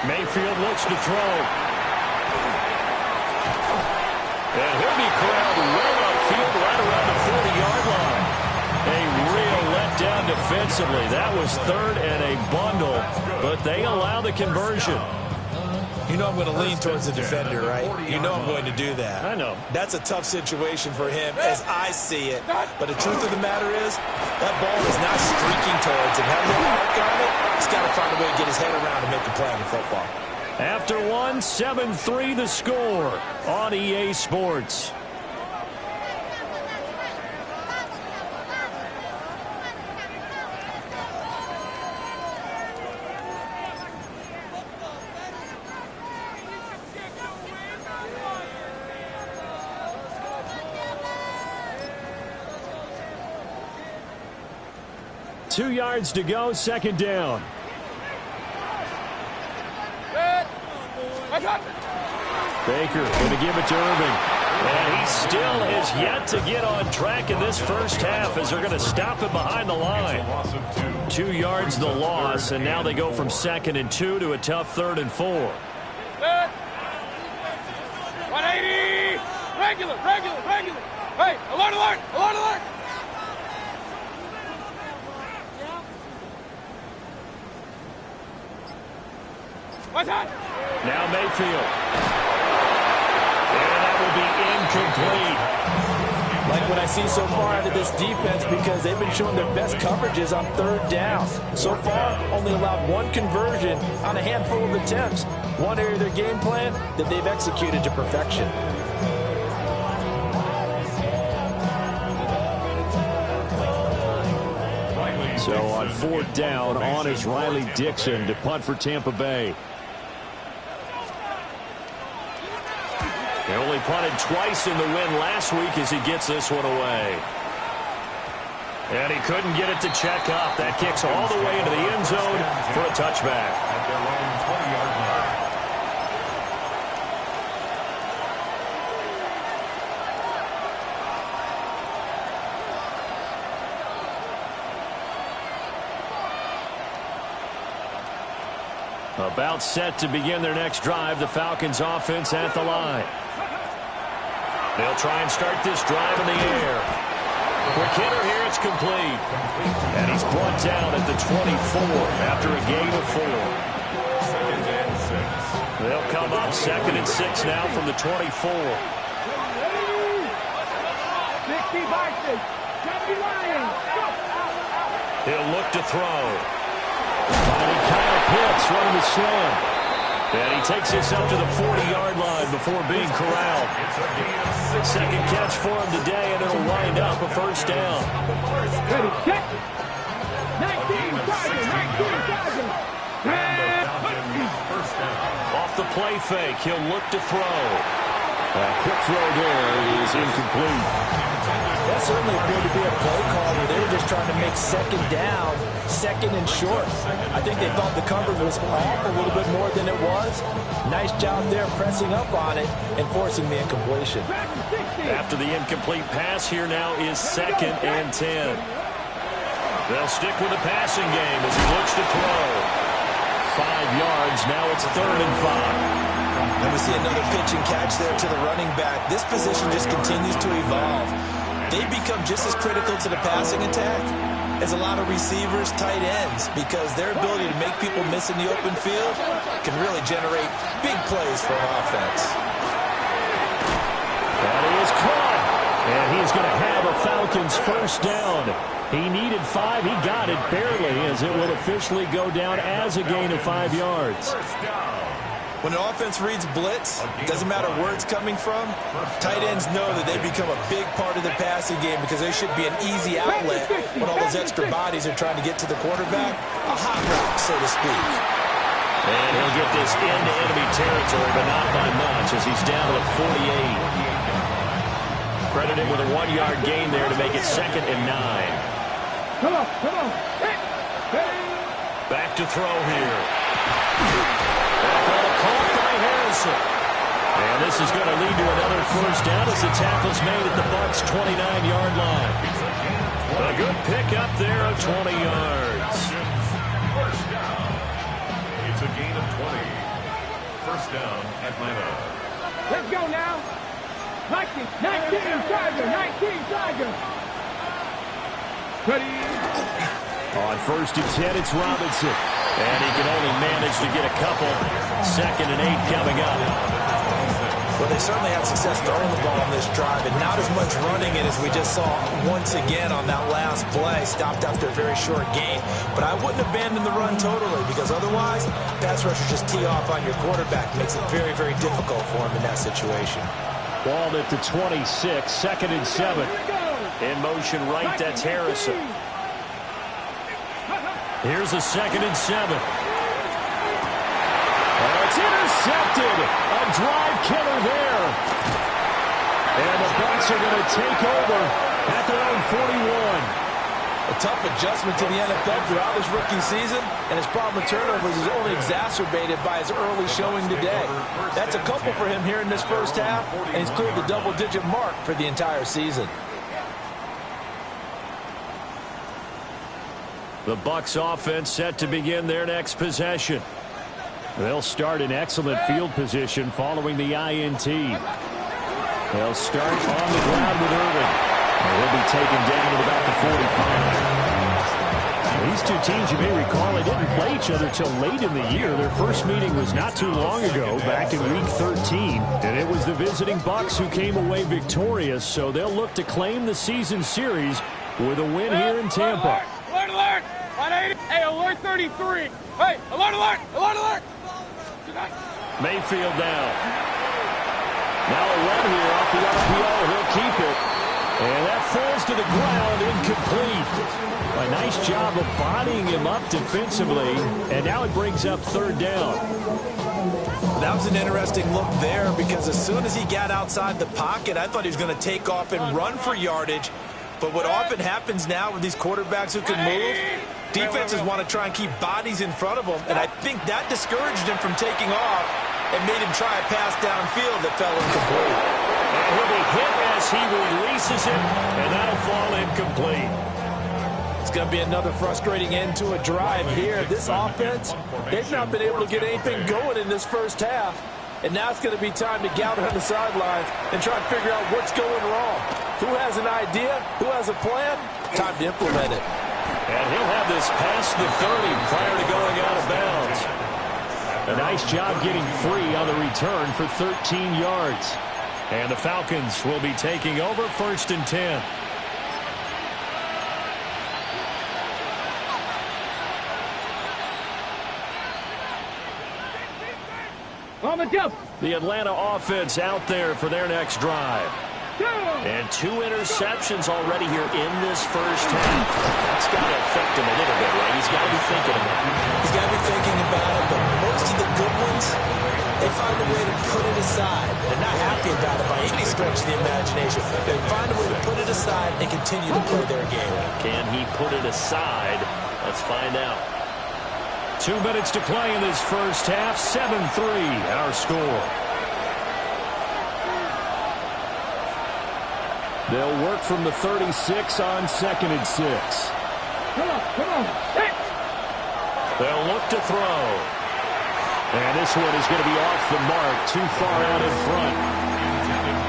Mayfield looks to throw. And he'll be corralled well upfield right around the 40-yard line. A real letdown defensively. That was 3rd and a bundle, but they allow the conversion.
You know I'm going to lean towards the defender, right? You know I'm going to do that.
I know.
That's a tough situation for him as I see it. But the truth of the matter is, that ball is not streaking towards him. Having an arc on it, he's got to find a way to get his head around and make a play on the football.
After 1, 7-3 the score on EA Sports. Two yards to go, 2nd down. Baker going to give it to Irving. And he still is yet to get on track in this first half as they're going to stop him behind the line. 2 yards the loss, and now they go from 2nd and 2 to a tough 3rd and 4.
180! Regular! Hey, alert! What's that?
Now Mayfield. And that will be incomplete.
Like what I see so far out of this defense, because they've been showing their best coverages on 3rd down. So far, only allowed 1 conversion on a handful of attempts. One area of their game plan that they've executed to perfection.
So on 4th down, on is Riley Dixon to punt for Tampa Bay. He only punted twice in the win last week as he gets this one away. And he couldn't get it to check up. That kicks all the way into the end zone for a touchback.
At their own 20-yard line.
About set to begin their next drive, the Falcons offense at the line. They'll try and start this drive in the air. Quick hitter here, it's complete. And he's brought down at the 24 after a gain of 4.
2nd and 6.
They'll come up 2nd and 6 now from the 24.
60 Vikings, 70 Lions, go!
He'll look to throw. Finding Kyle Pitts running the slam. And he takes this up to the 40-yard line before being corralled. 2nd catch for him today, and it'll wind up a 1st down.
Ready, check! 19 Chargers!
Off the play fake, he'll look to throw. Quick throw there is incomplete.
That certainly appeared to be a play call where they were just trying to make 2nd down, 2nd and short. I think they thought the coverage was off a little bit more than it was. Nice job there pressing up on it and forcing the incompletion.
After the incomplete pass, here now is 2nd and 10. They'll stick with the passing game as he looks to throw. 5 yards, now it's 3rd and 5.
And we see another pitch and catch there to the running back. This position just continues to evolve. They become just as critical to the passing attack as a lot of receivers, tight ends, because their ability to make people miss in the open field can really generate big plays for an offense.
That is caught. And he's going to have a Falcons 1st down. He needed 5. He got it barely as it will officially go down as a gain of 5 yards.
1st down.
When an offense reads blitz, doesn't matter where it's coming from, tight ends know that they become a big part of the passing game because they should be an easy outlet when all those extra bodies are trying to get to the quarterback. A hot route, so to speak.
And he'll get this into enemy territory, but not by much as he's down to the 48. Credit him with a 1-yard gain there to make it 2nd and 9.
Come on, come on. Hey, hey.
Back to throw here. Caught by Harrison. And this is going to lead to another first down as the tackle's made at the Bucs' 29-yard line. A good pickup there of 20 yards.
First down. It's a gain of 20. First down, Atlanta.
Let's go now. 19 Tiger, 19 Tiger. Ready.
On 1st and 10, it's Robinson. And he can only manage to get a couple. 2nd and 8 coming up.
Well, they certainly had success throwing the ball on this drive, and not as much running it as we just saw once again on that last play. Stopped after a very short gain. But I wouldn't abandon the run totally, because otherwise, pass rushers just tee off on your quarterback. Makes it very, very difficult for him in that situation.
Ball at the 26, 2nd and 7. In motion right, that's Harrison. Here's a 2nd and 7. Oh, it's intercepted. A drive killer there. And the Bucs are going to take over at their own 41.
A tough adjustment to the NFL throughout his rookie season, and his problem with turnovers is only exacerbated by his early showing today. That's a couple for him here in this first half, and he's cleared the double-digit mark for the entire season.
The Bucs offense set to begin their next possession. They'll start in excellent field position following the INT. They'll start on the ground with Irvin. He'll be taken down at about the 45. These two teams, you may recall, they didn't play each other till late in the year. Their first meeting was not too long ago, back in Week 13. And it was the visiting Bucs who came away victorious, so they'll look to claim the season series with a win here in Tampa.
Alert, alert! 180. Hey, alert 33. Hey, alert, alert! Alert, alert!
Mayfield down. Now a run here off the RPO. He'll keep it. And that falls to the ground, incomplete. A nice job of bodying him up defensively. And now it brings up 3rd down.
That was an interesting look there because as soon as he got outside the pocket, I thought he was going to take off and run for yardage. But what often happens now with these quarterbacks who can move, defenses want to try and keep bodies in front of them, and I think that discouraged him from taking off and made him try a pass downfield that fell incomplete.
And he'll be hit as he releases it, and that'll fall incomplete.
It's going to be another frustrating end to a drive here. This offense, they've not been able to get anything going in this first half, and now it's going to be time to gather on the sidelines and try and figure out what's going wrong. Who has an idea? Who has a plan? Time to implement it.
And he'll have this past the 30 prior to going out of bounds. A nice job getting free on the return for 13 yards. And the Falcons will be taking over 1st and 10.
On the jump.
The Atlanta offense out there for their next drive. And 2 interceptions already here in this first half. That's got to affect him a little bit, right? He's got to be thinking about it.
He's got to be thinking about it, but most of the good ones, they find a way to put it aside. They're not happy about it by any stretch of the imagination. They find a way to put it aside and continue to play their game.
Can he put it aside? Let's find out. 2 minutes to play in this first half. 7-3, our score. They'll work from the 36 on 2nd and 6.
Come on. Hey.
They'll look to throw. And this one is going to be off the mark, too far out in front.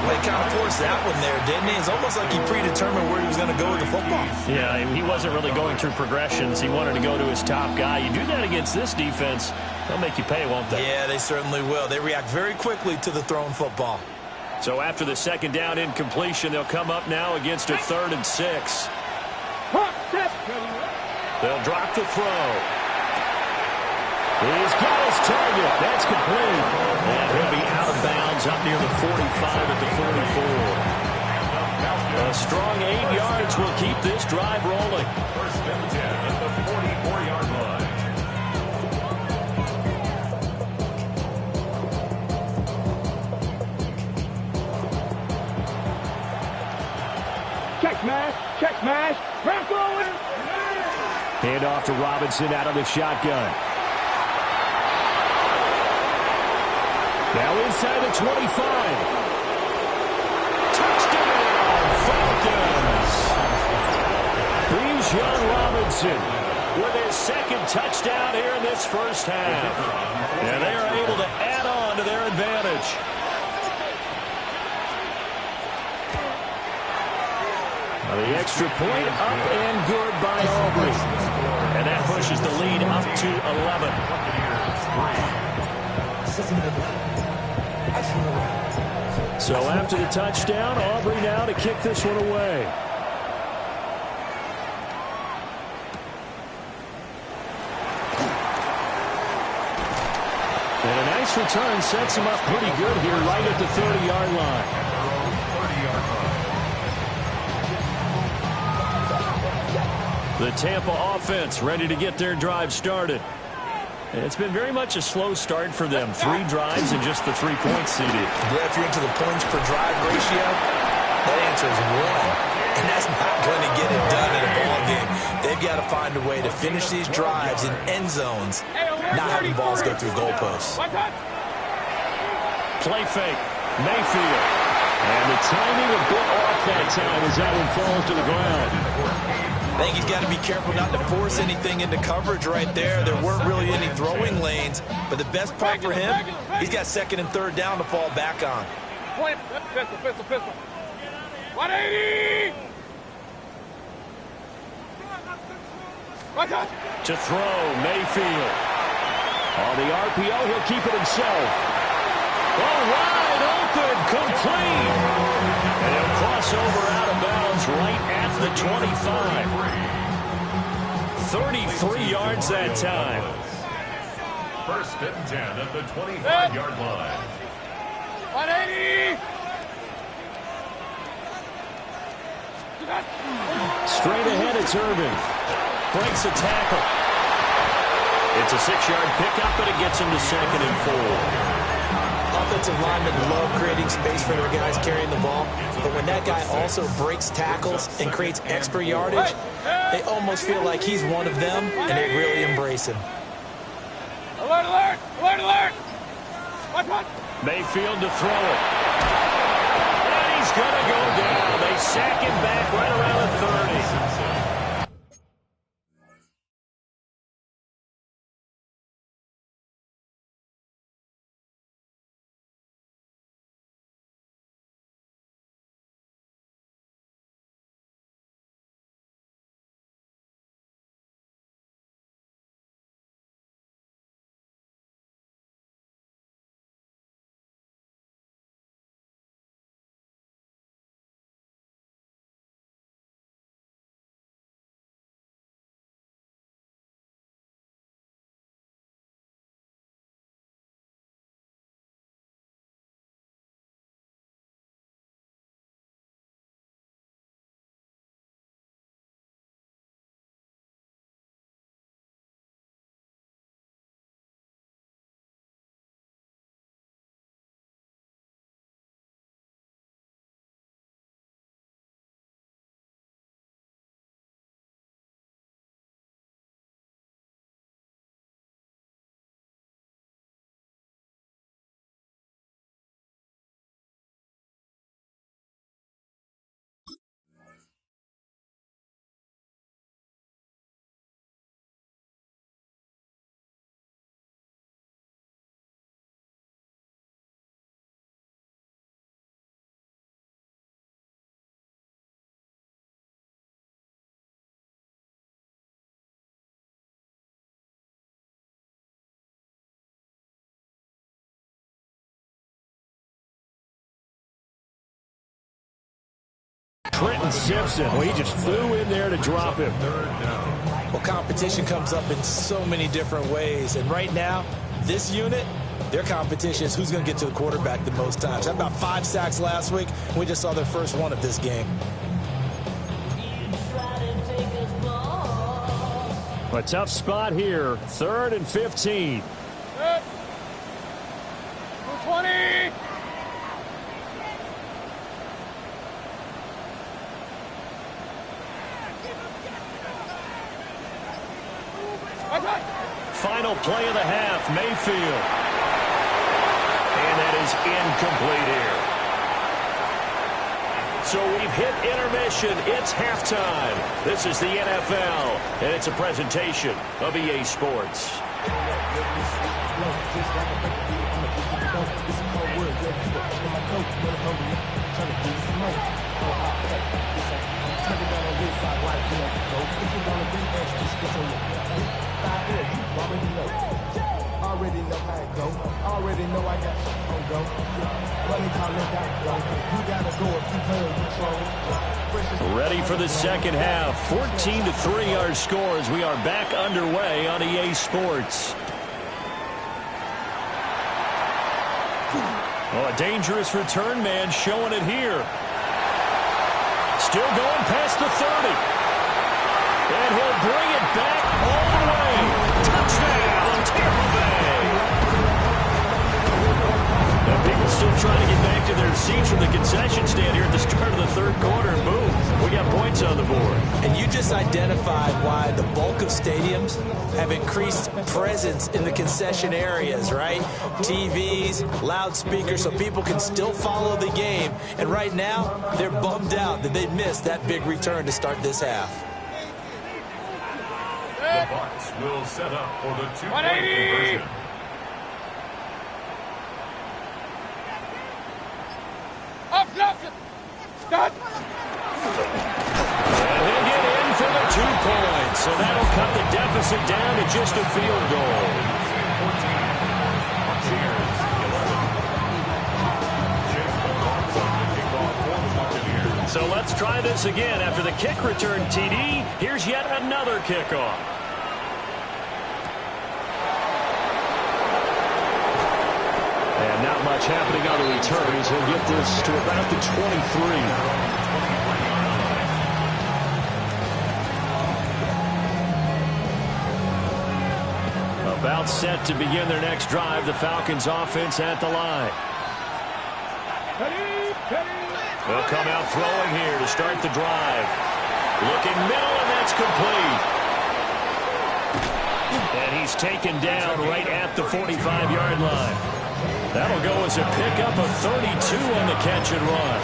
Well, he kind of forced that one there, didn't he? It's almost like he predetermined where he was going to go with the football.
Yeah, he wasn't really going through progressions. He wanted to go to his top guy. You do that against this defense, they'll make you pay, won't they?
Yeah, they certainly will. They react very quickly to the thrown football.
So after the 2nd down incompletion, they'll come up now against a 3rd and 6. They'll drop the throw. He's got his target. That's complete. And he'll be out of bounds up near the 45 at the 44. A strong 8 yards will keep this drive rolling.
First and 10 at the 44-yard line.
Check smash, Bronco in.
Hand off to Robinson out of the shotgun. Now inside the 25. Falcons. Bijan Robinson with his second touchdown here in this first half. And they are able to add on to their advantage. Now the extra point up and good by Aubrey. And that pushes the lead up to 11. So after the touchdown, Aubrey now to kick this one away. And a nice return sets him up pretty good here right at the 30-yard line. The Tampa offense ready to get their drive started. It's been very much a slow start for them. 3 drives and just the 3 points seeded.
If you're into the points per drive ratio, that answer is 1. And that's not going to get it done in a ball game. They've got to find a way to finish these drives in end zones, not having balls go through goalposts.
Play fake. Mayfield. And the timing a bit off that time as that one falls to the ground.
I think he's got to be careful not to force anything into coverage right there. There weren't really any throwing lanes, but the best part for him, he's got 2nd and 3rd down to fall back on.
Pistol. 180!
To throw, Mayfield. On the RPO, he'll keep it himself. Oh, wide open, complete. And he'll cross over out of bounds right at the 25. 33 yards that time.
First and 10 at the 25-yard line.
180!
Straight ahead, it's Irvin. Breaks a tackle. It's a 6-yard pickup, but it gets him to 2nd and 4.
Offensive linemen love creating space for their guys carrying the ball, but when that guy also breaks tackles and creates extra yardage, they almost feel like he's one of them, and they really embrace him.
Alert!
Mayfield to throw it. And he's going to go down. They sack him back right around the 30. Trenton Simpson, well, he just flew in there to drop him.
3rd down.
Well, competition comes up in so many different ways. And right now, this unit, their competition is who's going to get to the quarterback the most times. Had about 5 sacks last week. We just saw their first one of this game.
A tough spot here. 3rd and 15.
20.
Final play of the half, Mayfield. And that is incomplete here. So we've hit intermission. It's halftime. This is the NFL, and it's a presentation of EA Sports.
Already know how it go. Already know I got shit on go. Money calling got go. You gotta go if you play control.
Ready for the second half. 14-3 our score as we are back underway on EA Sports. Oh, a dangerous return man showing it here. Still going past the 30. And he'll bring it back all the way. Touchdown, Tampa Bay. And people still trying to get back to their seats from the concession stand here at the start of the third quarter. Boom, we got points on the board.
And you just identified why the bulk of stadiums have increased presence in the concession areas, right? TVs, loudspeakers, so people can still follow the game. And right now, they're bummed out that they missed that big return to start this half.
The Bucs will set up for the 2-point conversion.
Up, stop.
And he'll get in for the 2 points. So that'll cut the deficit down to just a field goal.
14. Cheers. 11.
So let's try this again. After the kick return TD, here's yet another kickoff. And not much happening on the returns. He'll get this to about the 23. About set to begin their next drive. The Falcons offense at the line. They'll come out throwing here to start the drive. Looking middle, and that's complete. And he's taken down right at the 45-yard line. That'll go as a pickup of 32 on the catch and run.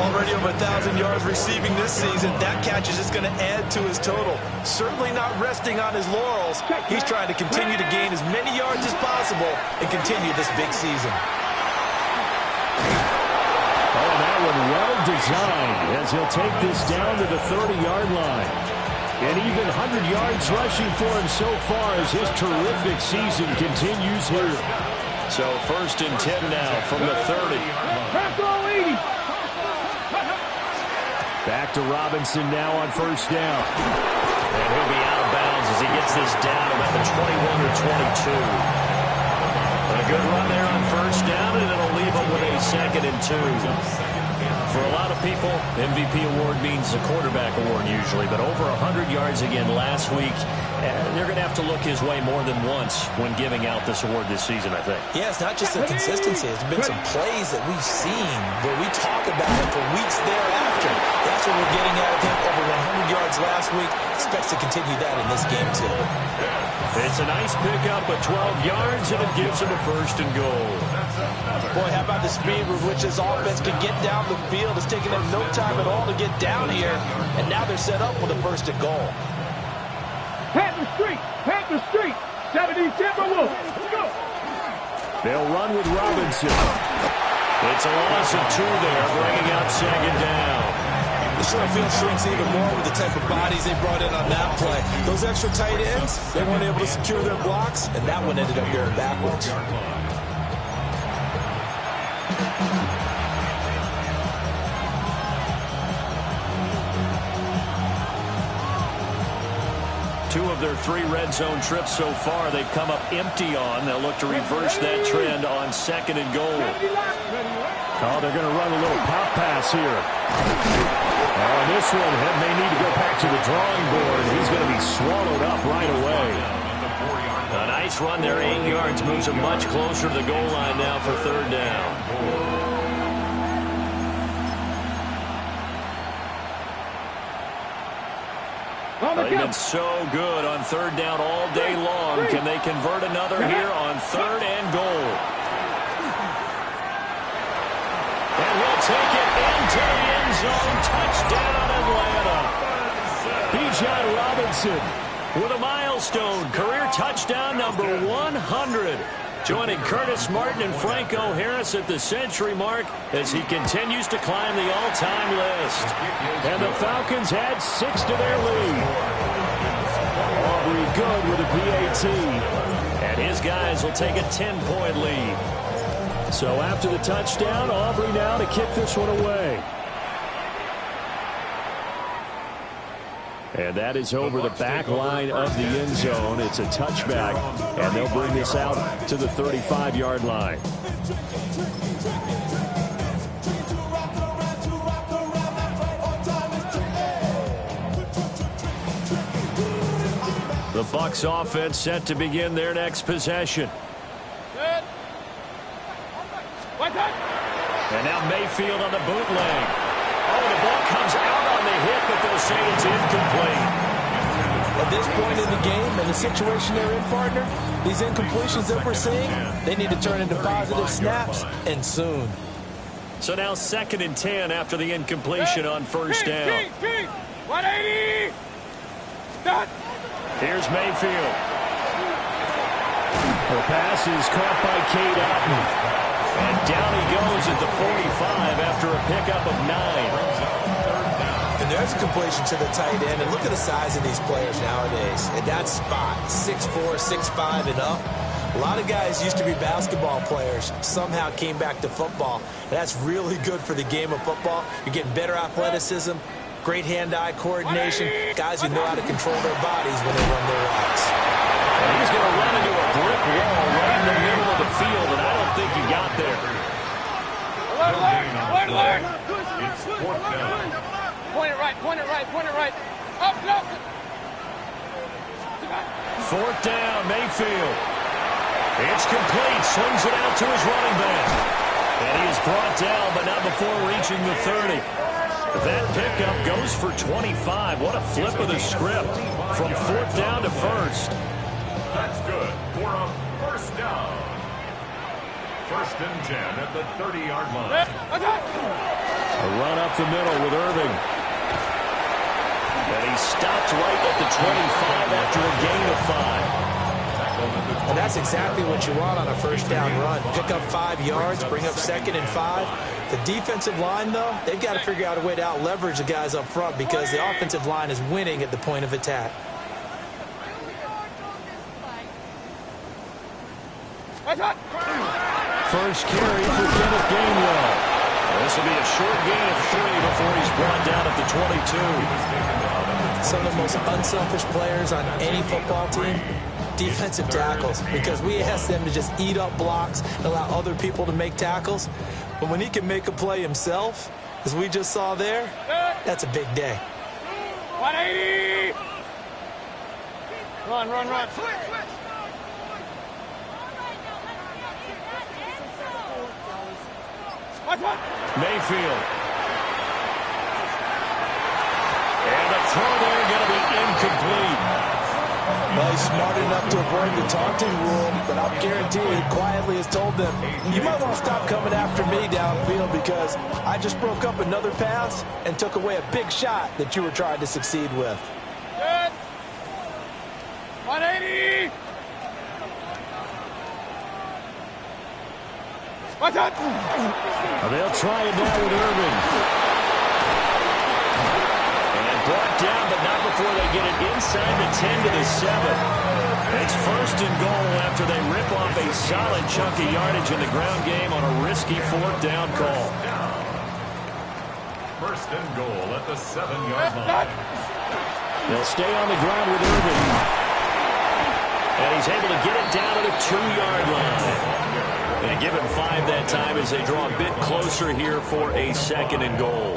Already over 1,000 yards receiving this season. That catch is just going to add to his total. Certainly not resting on his laurels. He's trying to continue to gain as many yards as possible and continue this big season.
Oh, that one well designed as he'll take this down to the 30-yard line. And even 100 yards rushing for him so far as his terrific season continues here. So 1st and 10 now from the 30. Back to Robinson now on 1st down. And he'll be out of bounds as he gets this down about the 21 or 22. And a good run there on 1st down, and it'll leave him with a 2nd and 2. For a lot of people, MVP award means a quarterback award usually, but over 100 yards again last week. They're going to have to look his way more than once when giving out this award this season, I think.
Yeah, it's not just the consistency. There's been some plays that we've seen where we talk about it for weeks thereafter. That's what we're getting out of him. Over 100 yards last week. Expects to continue that in this game, too.
It's a nice pickup of 12 yards, and it gives him a 1st and goal.
Boy, how about the speed with which this offense can get down the field? It's taken them no time at all to get down here, and now they're set up with a 1st and goal.
Panther Street, 70 Timberwolves. Let's go.
They'll run with Robinson. It's a loss of 2 there, bringing out 2nd down.
The short field shrinks even more with the type of bodies they brought in on that play. Those extra tight ends, they weren't able to secure their blocks, and that one ended up going backwards.
2 of their 3 red zone trips so far, they've come up empty on. They'll look to reverse that trend on 2nd and goal.
Oh,
they're going to run a little pop pass here. This one may need to go back to the drawing board. He's going to be swallowed up right away. A nice run there, 8 yards, moves him much closer to the goal line now for 3rd down. They've been so good on 3rd down all day long. Can they convert another here on 3rd and goal? And he'll take it into the end zone. Touchdown, Atlanta. Bijan Robinson with a milestone. Career touchdown number 100. Joining Curtis Martin and Franco Harris at the century mark as he continues to climb the all-time list. And the Falcons add 6 to their lead. Aubrey good with a PAT. And his guys will take a 10-point lead. So after the touchdown, Aubrey now to kick this one away. And that is over the back line of the end zone. It's a touchback, and they'll bring this out to the 35-yard line. The Bucs offense set to begin their next possession. And now Mayfield on the bootleg. Oh, the ball comes out on the hit, but they'll say it's incomplete.
At this point in the game and the situation they're in, partner, these incompletions that we're seeing, they need to turn into positive snaps, and soon.
So now 2nd and 10 after the incompletion on 1st down.
180! Start!
Here's Mayfield. The pass is caught by Cade Otton. And down he goes at the 45 after a pickup of 9.
And there's a completion to the tight end. And look at the size of these players nowadays. At that spot, 6'4", 6'5", and up. A lot of guys used to be basketball players, somehow came back to football. And that's really good for the game of football. You're getting better athleticism, great hand-eye coordination, guys who know how to control their bodies when they run their routes.
And he's going to run into a brick wall right in the middle of the field, and I don't think he got there.
Alert!
It's 4th down.
Point it right. Up, close.
4th down, Mayfield. It's complete, swings it out to his running back. And he is brought down, but not before reaching the 30. That pickup goes for 25. What a flip of the script from 4th down to 1st.
That's good for a 1st down. 1st and 10 at the 30-yard line.
A run up the middle with Irving. And he stopped right at the 25 after a gain of 5.
And that's exactly what you want on a 1st down run. Pick up 5 yards, bring up 2nd and 5. The defensive line, though, they've got to figure out a way to out-leverage the guys up front because the offensive line is winning at the point of attack.
First carry for Kenneth Gainwell. This will be a short gain of 3 before he's brought down at the 22.
Some of the most unselfish players on any football team, defensive tackles, because we ask them to just eat up blocks and allow other people to make tackles. But when he can make a play himself, as we just saw there, that's a big day.
180! Run.
Mayfield. And the throw there going to be incomplete.
Well, he's smart enough to avoid the taunting rule, but I'll guarantee he quietly has told them, you might want to stop coming after me downfield because I just broke up another pass and took away a big shot that you were trying to succeed with.
Good. 180! What's up?
They'll try it now with Irving. And brought down, but not before they get it inside the 10 to the 7. It's 1st and goal after they rip off a solid chunk of yardage in the ground game on a risky 4th down call.
1st and goal at the 7-yard line.
They'll stay on the ground with Irvin. And he's able to get it down to the 2-yard line. And give him 5 that time as they draw a bit closer here for a 2nd and goal.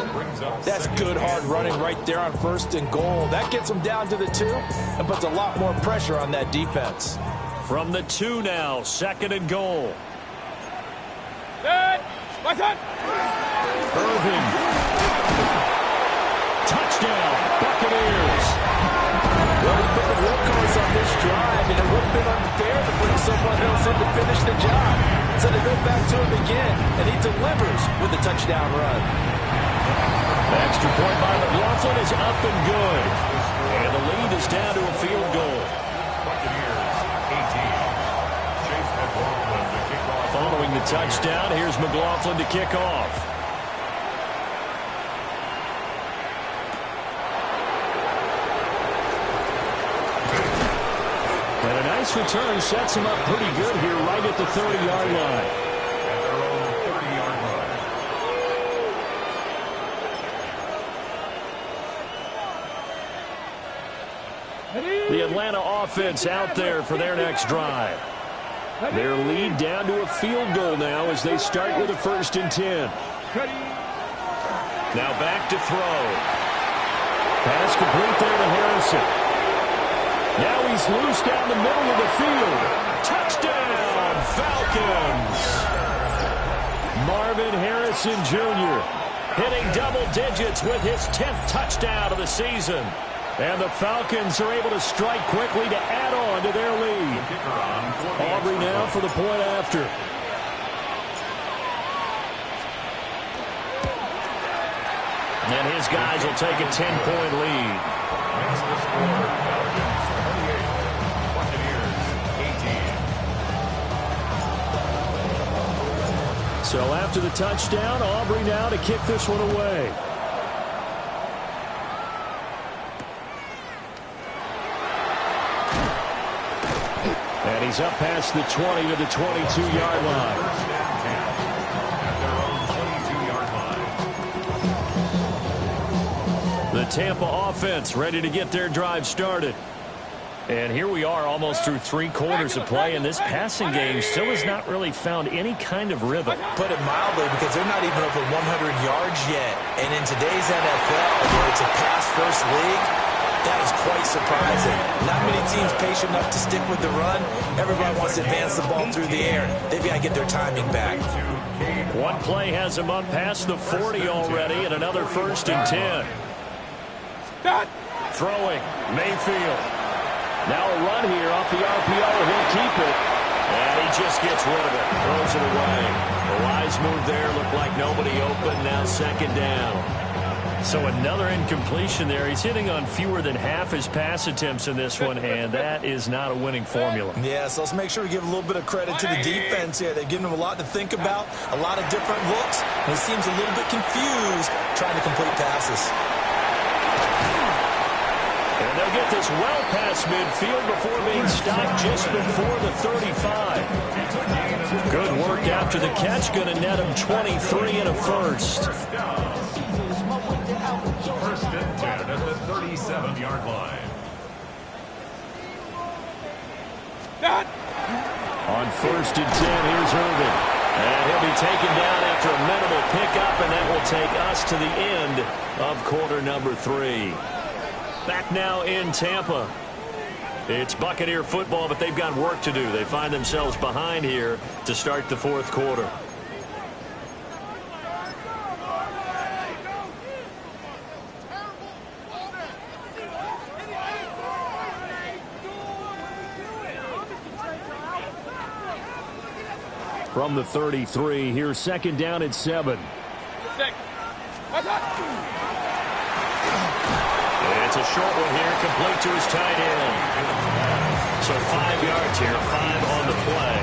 That's good hard running right there on 1st and goal. That gets them down to the 2 and puts a lot more pressure on that defense.
From the 2 now, 2nd and goal.
Good. What's up?
Irving. Touchdown, Buccaneers.
Well, we've been the workhorse on this drive, and it would have been unfair to bring someone else in to finish the job. So they go back to him again, and he delivers with a touchdown run.
Extra point by McLaughlin is up and good. And the lead is down to a field goal.
Buccaneers, 18. Chase McLaughlin to kick off.
Following the touchdown, here's McLaughlin to kick off. And a nice return sets him up pretty good here right at the 30-yard line.
At their own 30-yard line.
The Atlanta offense out there for their next drive. Their lead down to a field goal now as they start with a 1st and 10. Now back to throw. Pass complete there to Harrison. Now he's loose down the middle of the field. Touchdown, Falcons! Marvin Harrison Jr. hitting double digits with his 10th touchdown of the season. And the Falcons are able to strike quickly to add on to their lead. Aubrey now for the point after. And his guys will take a 10-point lead.
That's the score. Falcons 28. Buccaneers 18.
So after the touchdown, Aubrey now to kick this one away. And he's up past the 20 to the 22-yard line.
First down 10 at their own 22-yard line.
The Tampa offense ready to get their drive started. And here we are almost through 3 quarters of play, and this passing game still has not really found any kind of rhythm.
Put it mildly, because they're not even over 100 yards yet. And in today's NFL, where it's a pass-first league, that is quite surprising. Not many teams patient enough to stick with the run. Everybody wants to advance the ball through the air. They've got to get their timing back.
One play has him up past the 40 already, and another 1st and 10. Throwing, Mayfield. Now a run here off the RPO. He'll keep it. And he just gets rid of it. Throws it away. The wise move there. Looked like nobody open. Now 2nd down. So another incompletion there. He's hitting on fewer than half his pass attempts in this one, and that is not a winning formula.
Yeah, so let's make sure we give a little bit of credit to the defense here. They've given him a lot to think about, a lot of different looks, and he seems a little bit confused trying to complete passes.
And they'll get this well past midfield before being stopped just before the 35. Good work after the catch. Going to net him 23 and a 1st.
First and 10 at the 37-yard line.
On 1st and 10, here's Irvin. And he'll be taken down after a minimal pickup, and that will take us to the end of quarter number 3. Back now in Tampa. It's Buccaneer football, but they've got work to do. They find themselves behind here to start the 4th quarter. From the 33, here's 2nd down at 7. It's a short one here, complete to his tight end. So 5 yards here, 5 on the play.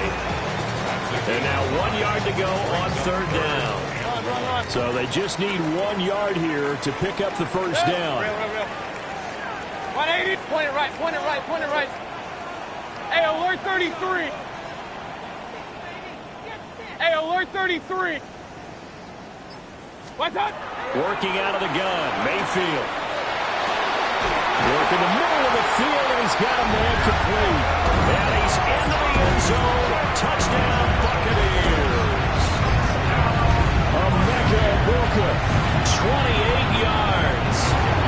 And now 1 yard to go on 3rd down. So they just need 1 yard here to pick up the 1st down.
180, point it right, point it right, point it right. Hey, alert 33. Hey, alert 33. What's up?
Working out of the gun, Mayfield. Working the middle of the field, and he's got a man complete. And he's into the end zone. Touchdown, Buccaneers. Emeka 28 yards.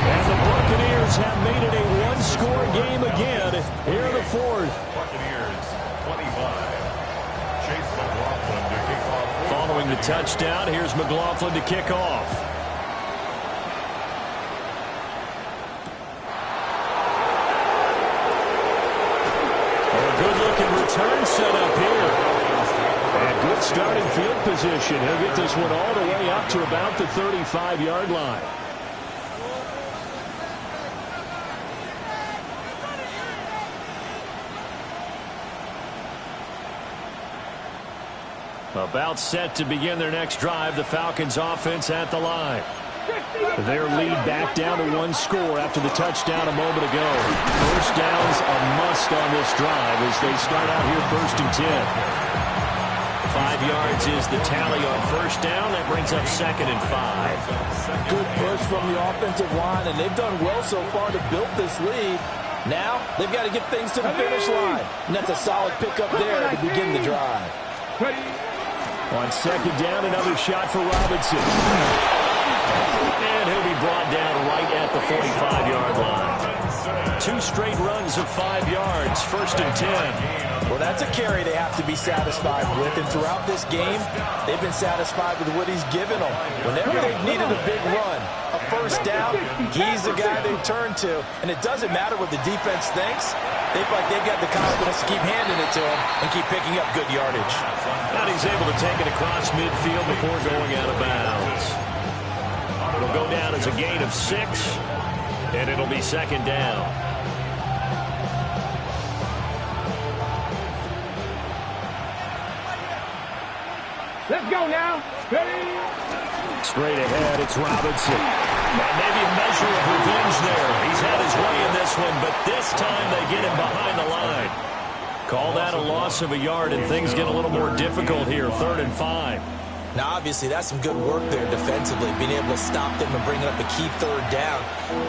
And the Buccaneers have made it a one-score game again here in the fourth.
Buccaneers 25. Chase McLaughlin to kick off.
Following the touchdown, here's McLaughlin to kick off. A good-looking return set up here. And good starting field position. He'll get this one all the way up to about the 35-yard line. About set to begin their next drive. The Falcons offense at the line. Their lead back down to one score after the touchdown a moment ago. First down's a must on this drive as they start out here 1st and 10. 5 yards is the tally on first down. That brings up 2nd and 5.
Good push from the offensive line, and they've done well so far to build this lead. Now they've got to get things to the finish line. And that's a solid pickup there to begin the drive.
On 2nd down, another shot for Robinson. And he'll be brought down right at the 45-yard line. 2 straight runs of 5 yards, 1st and 10.
Well, that's a carry they have to be satisfied with. And throughout this game, they've been satisfied with what he's given them. Whenever they've needed a big run, a first down, he's the guy they've turned to. And it doesn't matter what the defense thinks. They feel like they've got the confidence to keep handing it to him and keep picking up good yardage.
And he's able to take it across midfield before going out of bounds. It'll go down as a gain of 6, and it'll be 2nd down.
Let's go now. Ready?
Straight ahead, it's Robinson. And maybe a measure of revenge there. He's had his way in this one, but this time they get him behind the line. Call that a loss of a yard, and things get a little more difficult here, 3rd and 5.
Now, obviously, that's some good work there defensively, being able to stop them and bringing up a key 3rd down.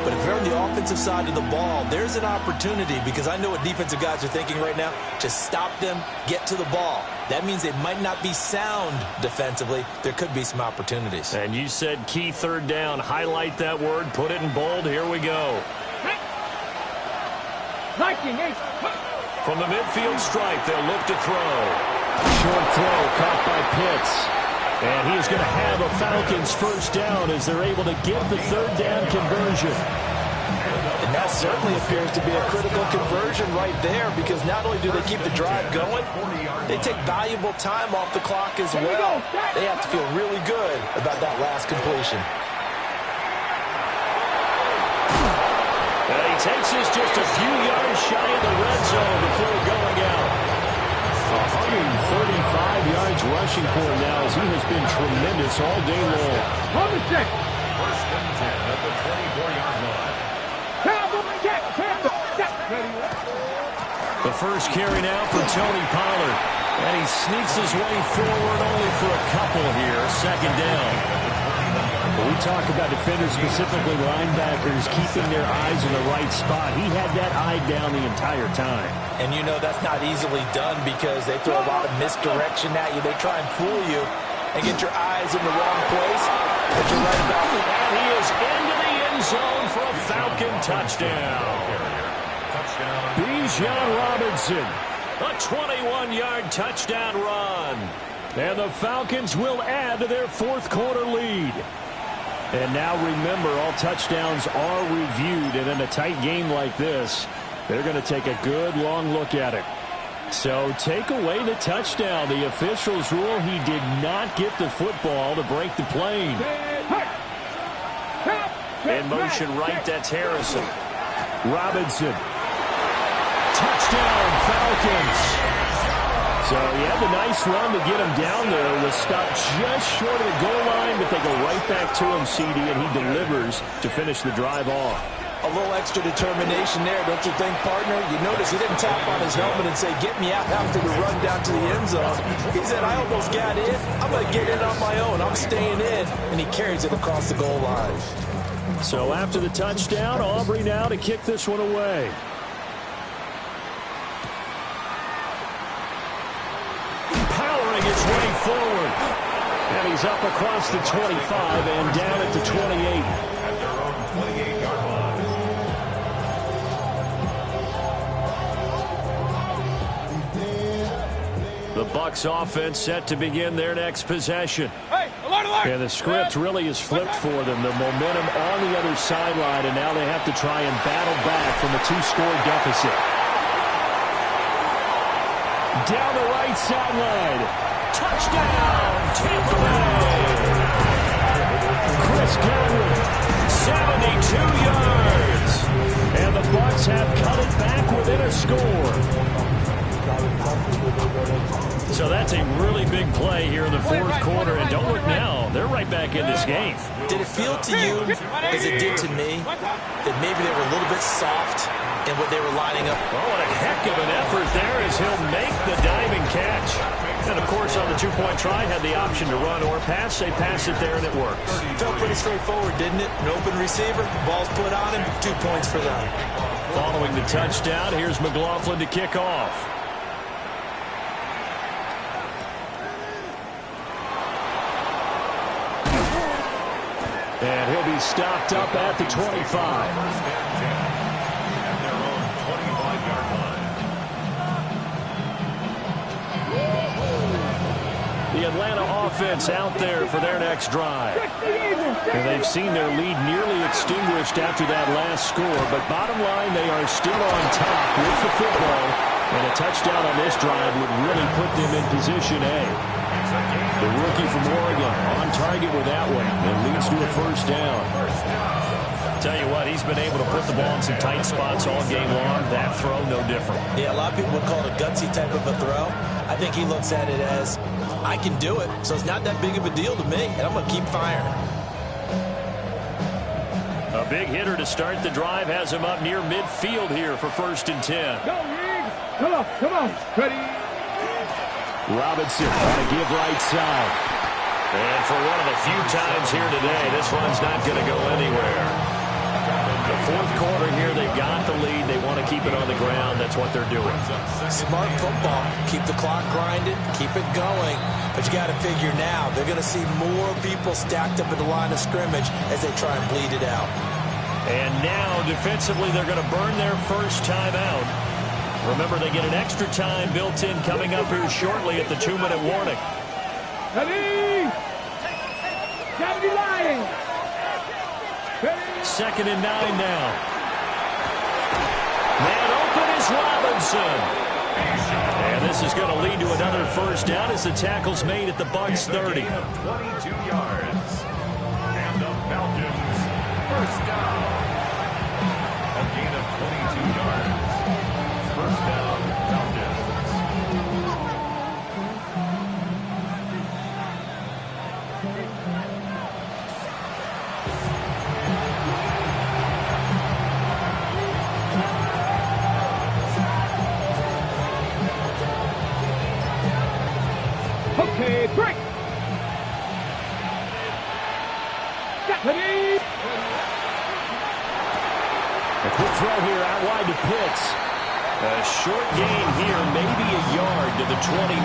But if you're on the offensive side of the ball, there's an opportunity, because I know what defensive guys are thinking right now. Just stop them, get to the ball. That means they might not be sound defensively. There could be some opportunities.
And you said key 3rd down. Highlight that word. Put it in bold. Here we go. From the midfield stripe, they'll look to throw. Short throw caught by Pitts. And he is going to have a Falcons first down as they're able to get the 3rd down conversion.
And that certainly appears to be a critical conversion right there, because not only do they keep the drive going, they take valuable time off the clock as well. They have to feel really good about that last completion.
And he takes us just a few yards shy of the red zone before going out. 135 yards rushing for him now, as he has been tremendous all day long.
Hold the check.
1st and 10 at the 24-yard line.
The first carry now for Tony Pollard. And he sneaks his way forward only for a couple here. 2nd down. We talk about defenders, specifically linebackers, keeping their eyes in the right spot. He had that eye down the entire time.
And you know that's not easily done, because they throw a lot of misdirection at you. They try and fool you and get your eyes in the wrong place. But you're right about it.
And he is into the end zone for a Falcon touchdown. Bijan Robinson, a 21-yard touchdown run. And the Falcons will add to their 4th quarter lead. And now remember, all touchdowns are reviewed, and in a tight game like this, they're going to take a good long look at it. So take away the touchdown. The officials rule he did not get the football to break the plane. In motion right, that's Harrison. Robinson. Touchdown, Falcons. So he had the nice run to get him down there. Was stopped just short of the goal line, but they go right back to him, CD, and he delivers to finish the drive off.
A little extra determination there, don't you think, partner? You notice he didn't tap on his helmet and say, get me out after the run down to the end zone. He said, I almost got in. I'm going to get in on my own. I'm staying in. And he carries it across the goal line.
So after the touchdown, Aubrey now to kick this one away. Powering his way forward. And he's up across the 25 and down at the 28.
At their own 28-yard line.
The Bucs offense set to begin their next possession.
Hey, alert, alert!
And the script really is flipped for them. The momentum on the other sideline, and now they have to try and battle back from a 2-score deficit. Down the right sideline. Touchdown, Tampa Bay! Chris Godwin, 72 yards. And the Bucs have cut it back within a score. So that's a really big play here in the fourth quarter. And don't look now, they're right back in this game.
Did it feel to you, as it did to me, that maybe they were a little bit soft in what they were lining up?
Well, what a heck of an effort there as he'll make the diving catch. And, of course, on the two-point try, had the option to run or pass. They pass it there, and it works.
Felt pretty straightforward, didn't it? An open receiver, ball's put on him, 2 points for them.
Following the touchdown, here's McLaughlin to kick off. And he'll be stopped up at the 25.
At their own 25-yard line.
The Atlanta offense out there for their next drive. And they've seen their lead nearly extinguished after that last score. But bottom line, they are still on top with the football. And a touchdown on this drive would really put them in position A. The rookie from Oregon on target with that one. It leads to a first down. Tell you what, he's been able to put the ball in some tight spots all game long. That throw, no different.
Yeah, a lot of people would call it a gutsy type of a throw. I think he looks at it as, I can do it, so it's not that big of a deal to me, and I'm going to keep firing.
A big hitter to start the drive has him up near midfield here for 1st and 10.
Go, Riggs! Come on, ready?
Robinson on a give right side. And for one of the few times here today, this run's not going to go anywhere. The fourth quarter here, they've got the lead. They want to keep it on the ground. That's what they're doing.
Smart football. Keep the clock grinding. Keep it going. But you got to figure now, they're going to see more people stacked up at the line of scrimmage as they try and bleed it out.
And now, defensively, they're going to burn their first timeout. Remember, they get an extra time built in coming up here shortly at the 2-minute warning.
Ready? 70 line.
2nd and 9 now. Man open is Robinson. And this is going to lead to another first down as the tackle's made at the Bucs 30.
22 yards. And the Falcons, first down. A gain of 22 yards. First down, Falcons.
Okay, break. Ready?
A quick throw here out wide to Pitts. A short gain here, maybe a yard to the 29.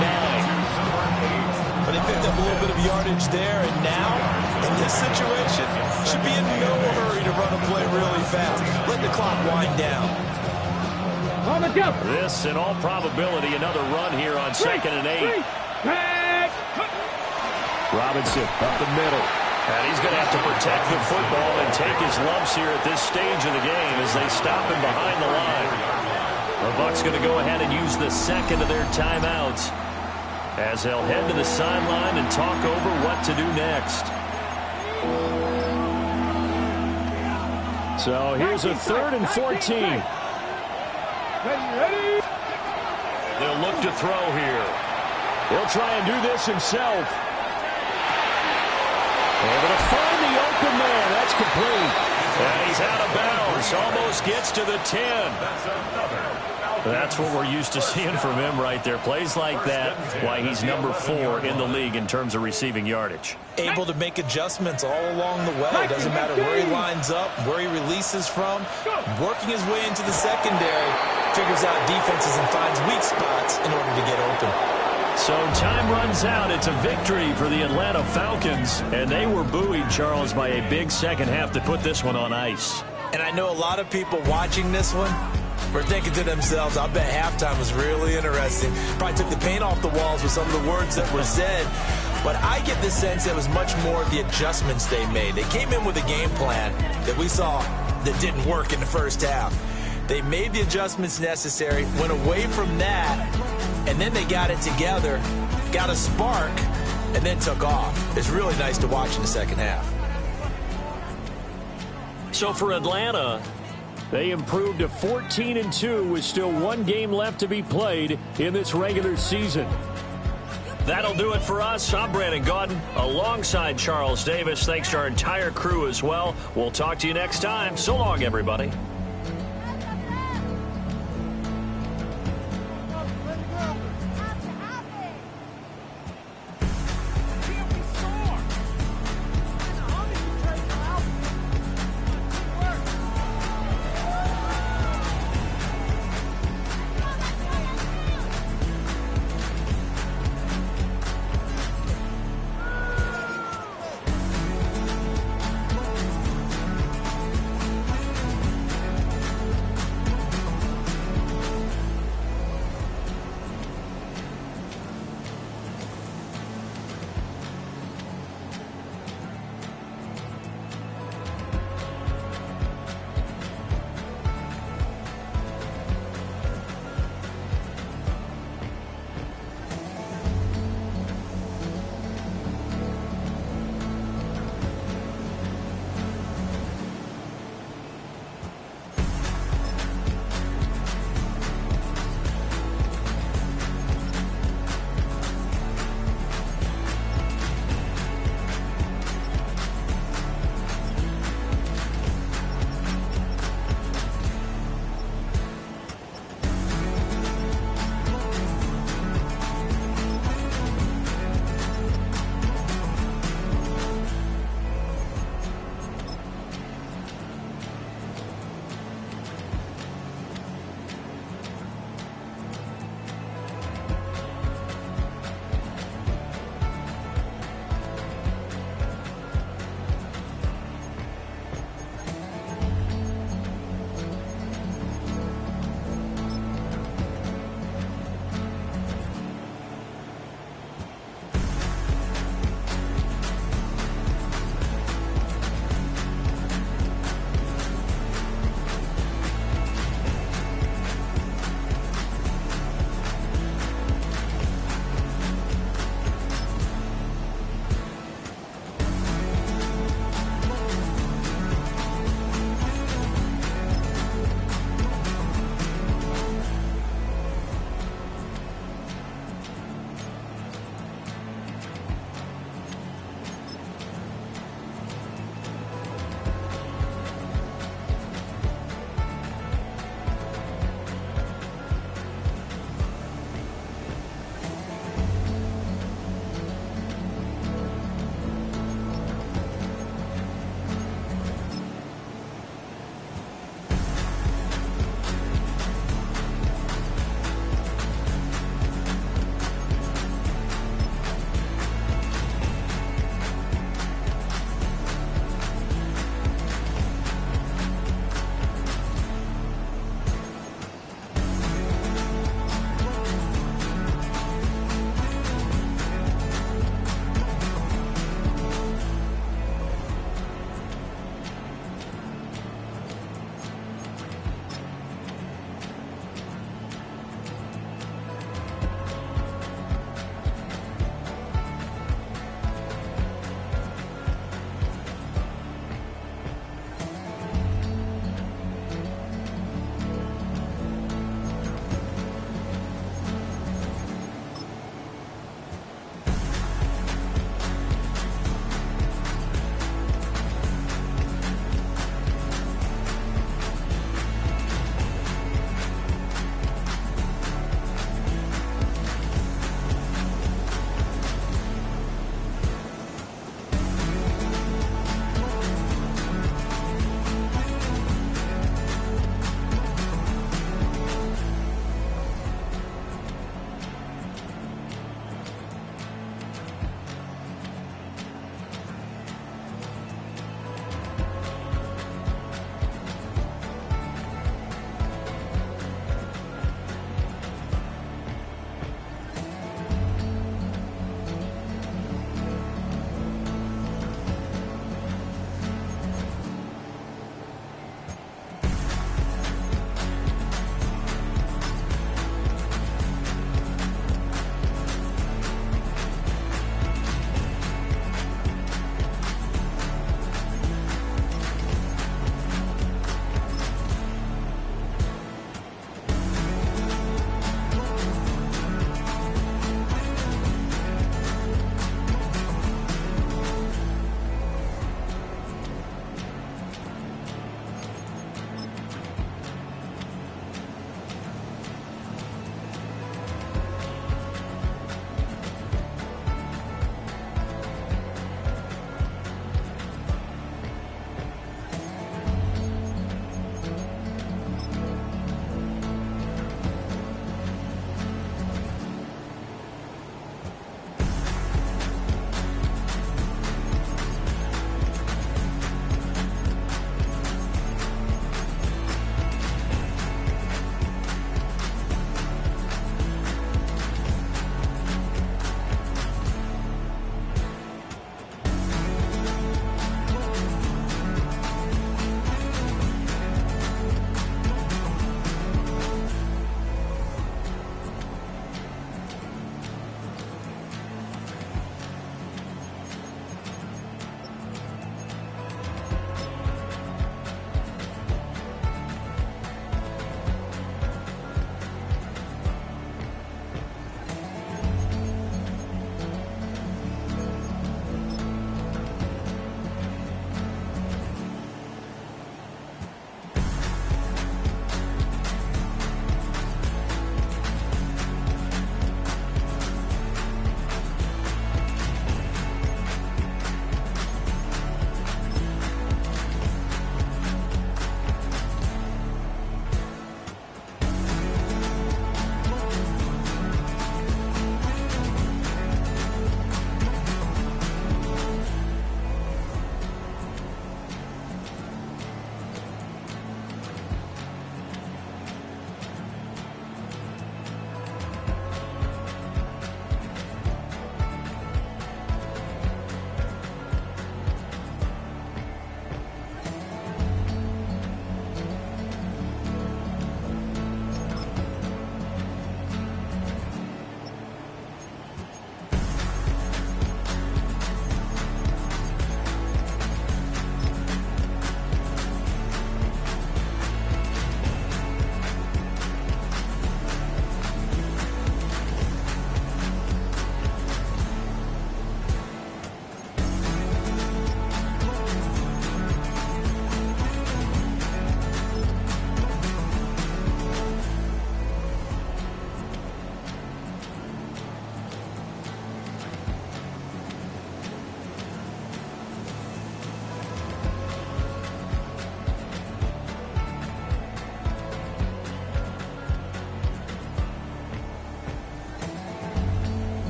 But they picked up a little bit of yardage there, and now, in this situation, should be in no hurry to run a play really fast. Let the clock wind down.
On the jump.
This, in all probability, another run here on 2nd and 8. Robinson up the middle. And he's going to have to protect the football and take his lumps here at this stage of the game as they stop him behind the line. The Bucs going to go ahead and use the second of their timeouts as they'll head to the sideline and talk over what to do next. So here's a 3rd and 14.
Ready?
They'll look to throw here. He'll try and do this himself. Able to find the open man. That's complete. And he's out of bounds. Almost gets to the 10.
That's another Falcons
That's what we're used to seeing from him right there. Plays like that, why he's number 4 in the league in terms of receiving yardage.
Able to make adjustments all along the way. Doesn't matter where he lines up, where he releases from. Working his way into the secondary, figures out defenses and finds weak spots in order to get open.
So time runs out. It's a victory for the Atlanta Falcons, and they were buoyed, Charles, by a big second half to put this one on ice.
And I know a lot of people watching this one were thinking to themselves, I bet halftime was really interesting. Probably took the paint off the walls with some of the words that were said. But I get the sense it was much more the adjustments they made. They came in with a game plan that we saw that didn't work in the first half. They made the adjustments necessary, went away from that, and then they got it together, got a spark, and then took off. It's really nice to watch in the second half.
So for Atlanta, they improved to 14-2 with still one game left to be played in this regular season. That'll do it for us. I'm Brandon Gaudin alongside Charles Davis. Thanks to our entire crew as well. We'll talk to you next time. So long, everybody.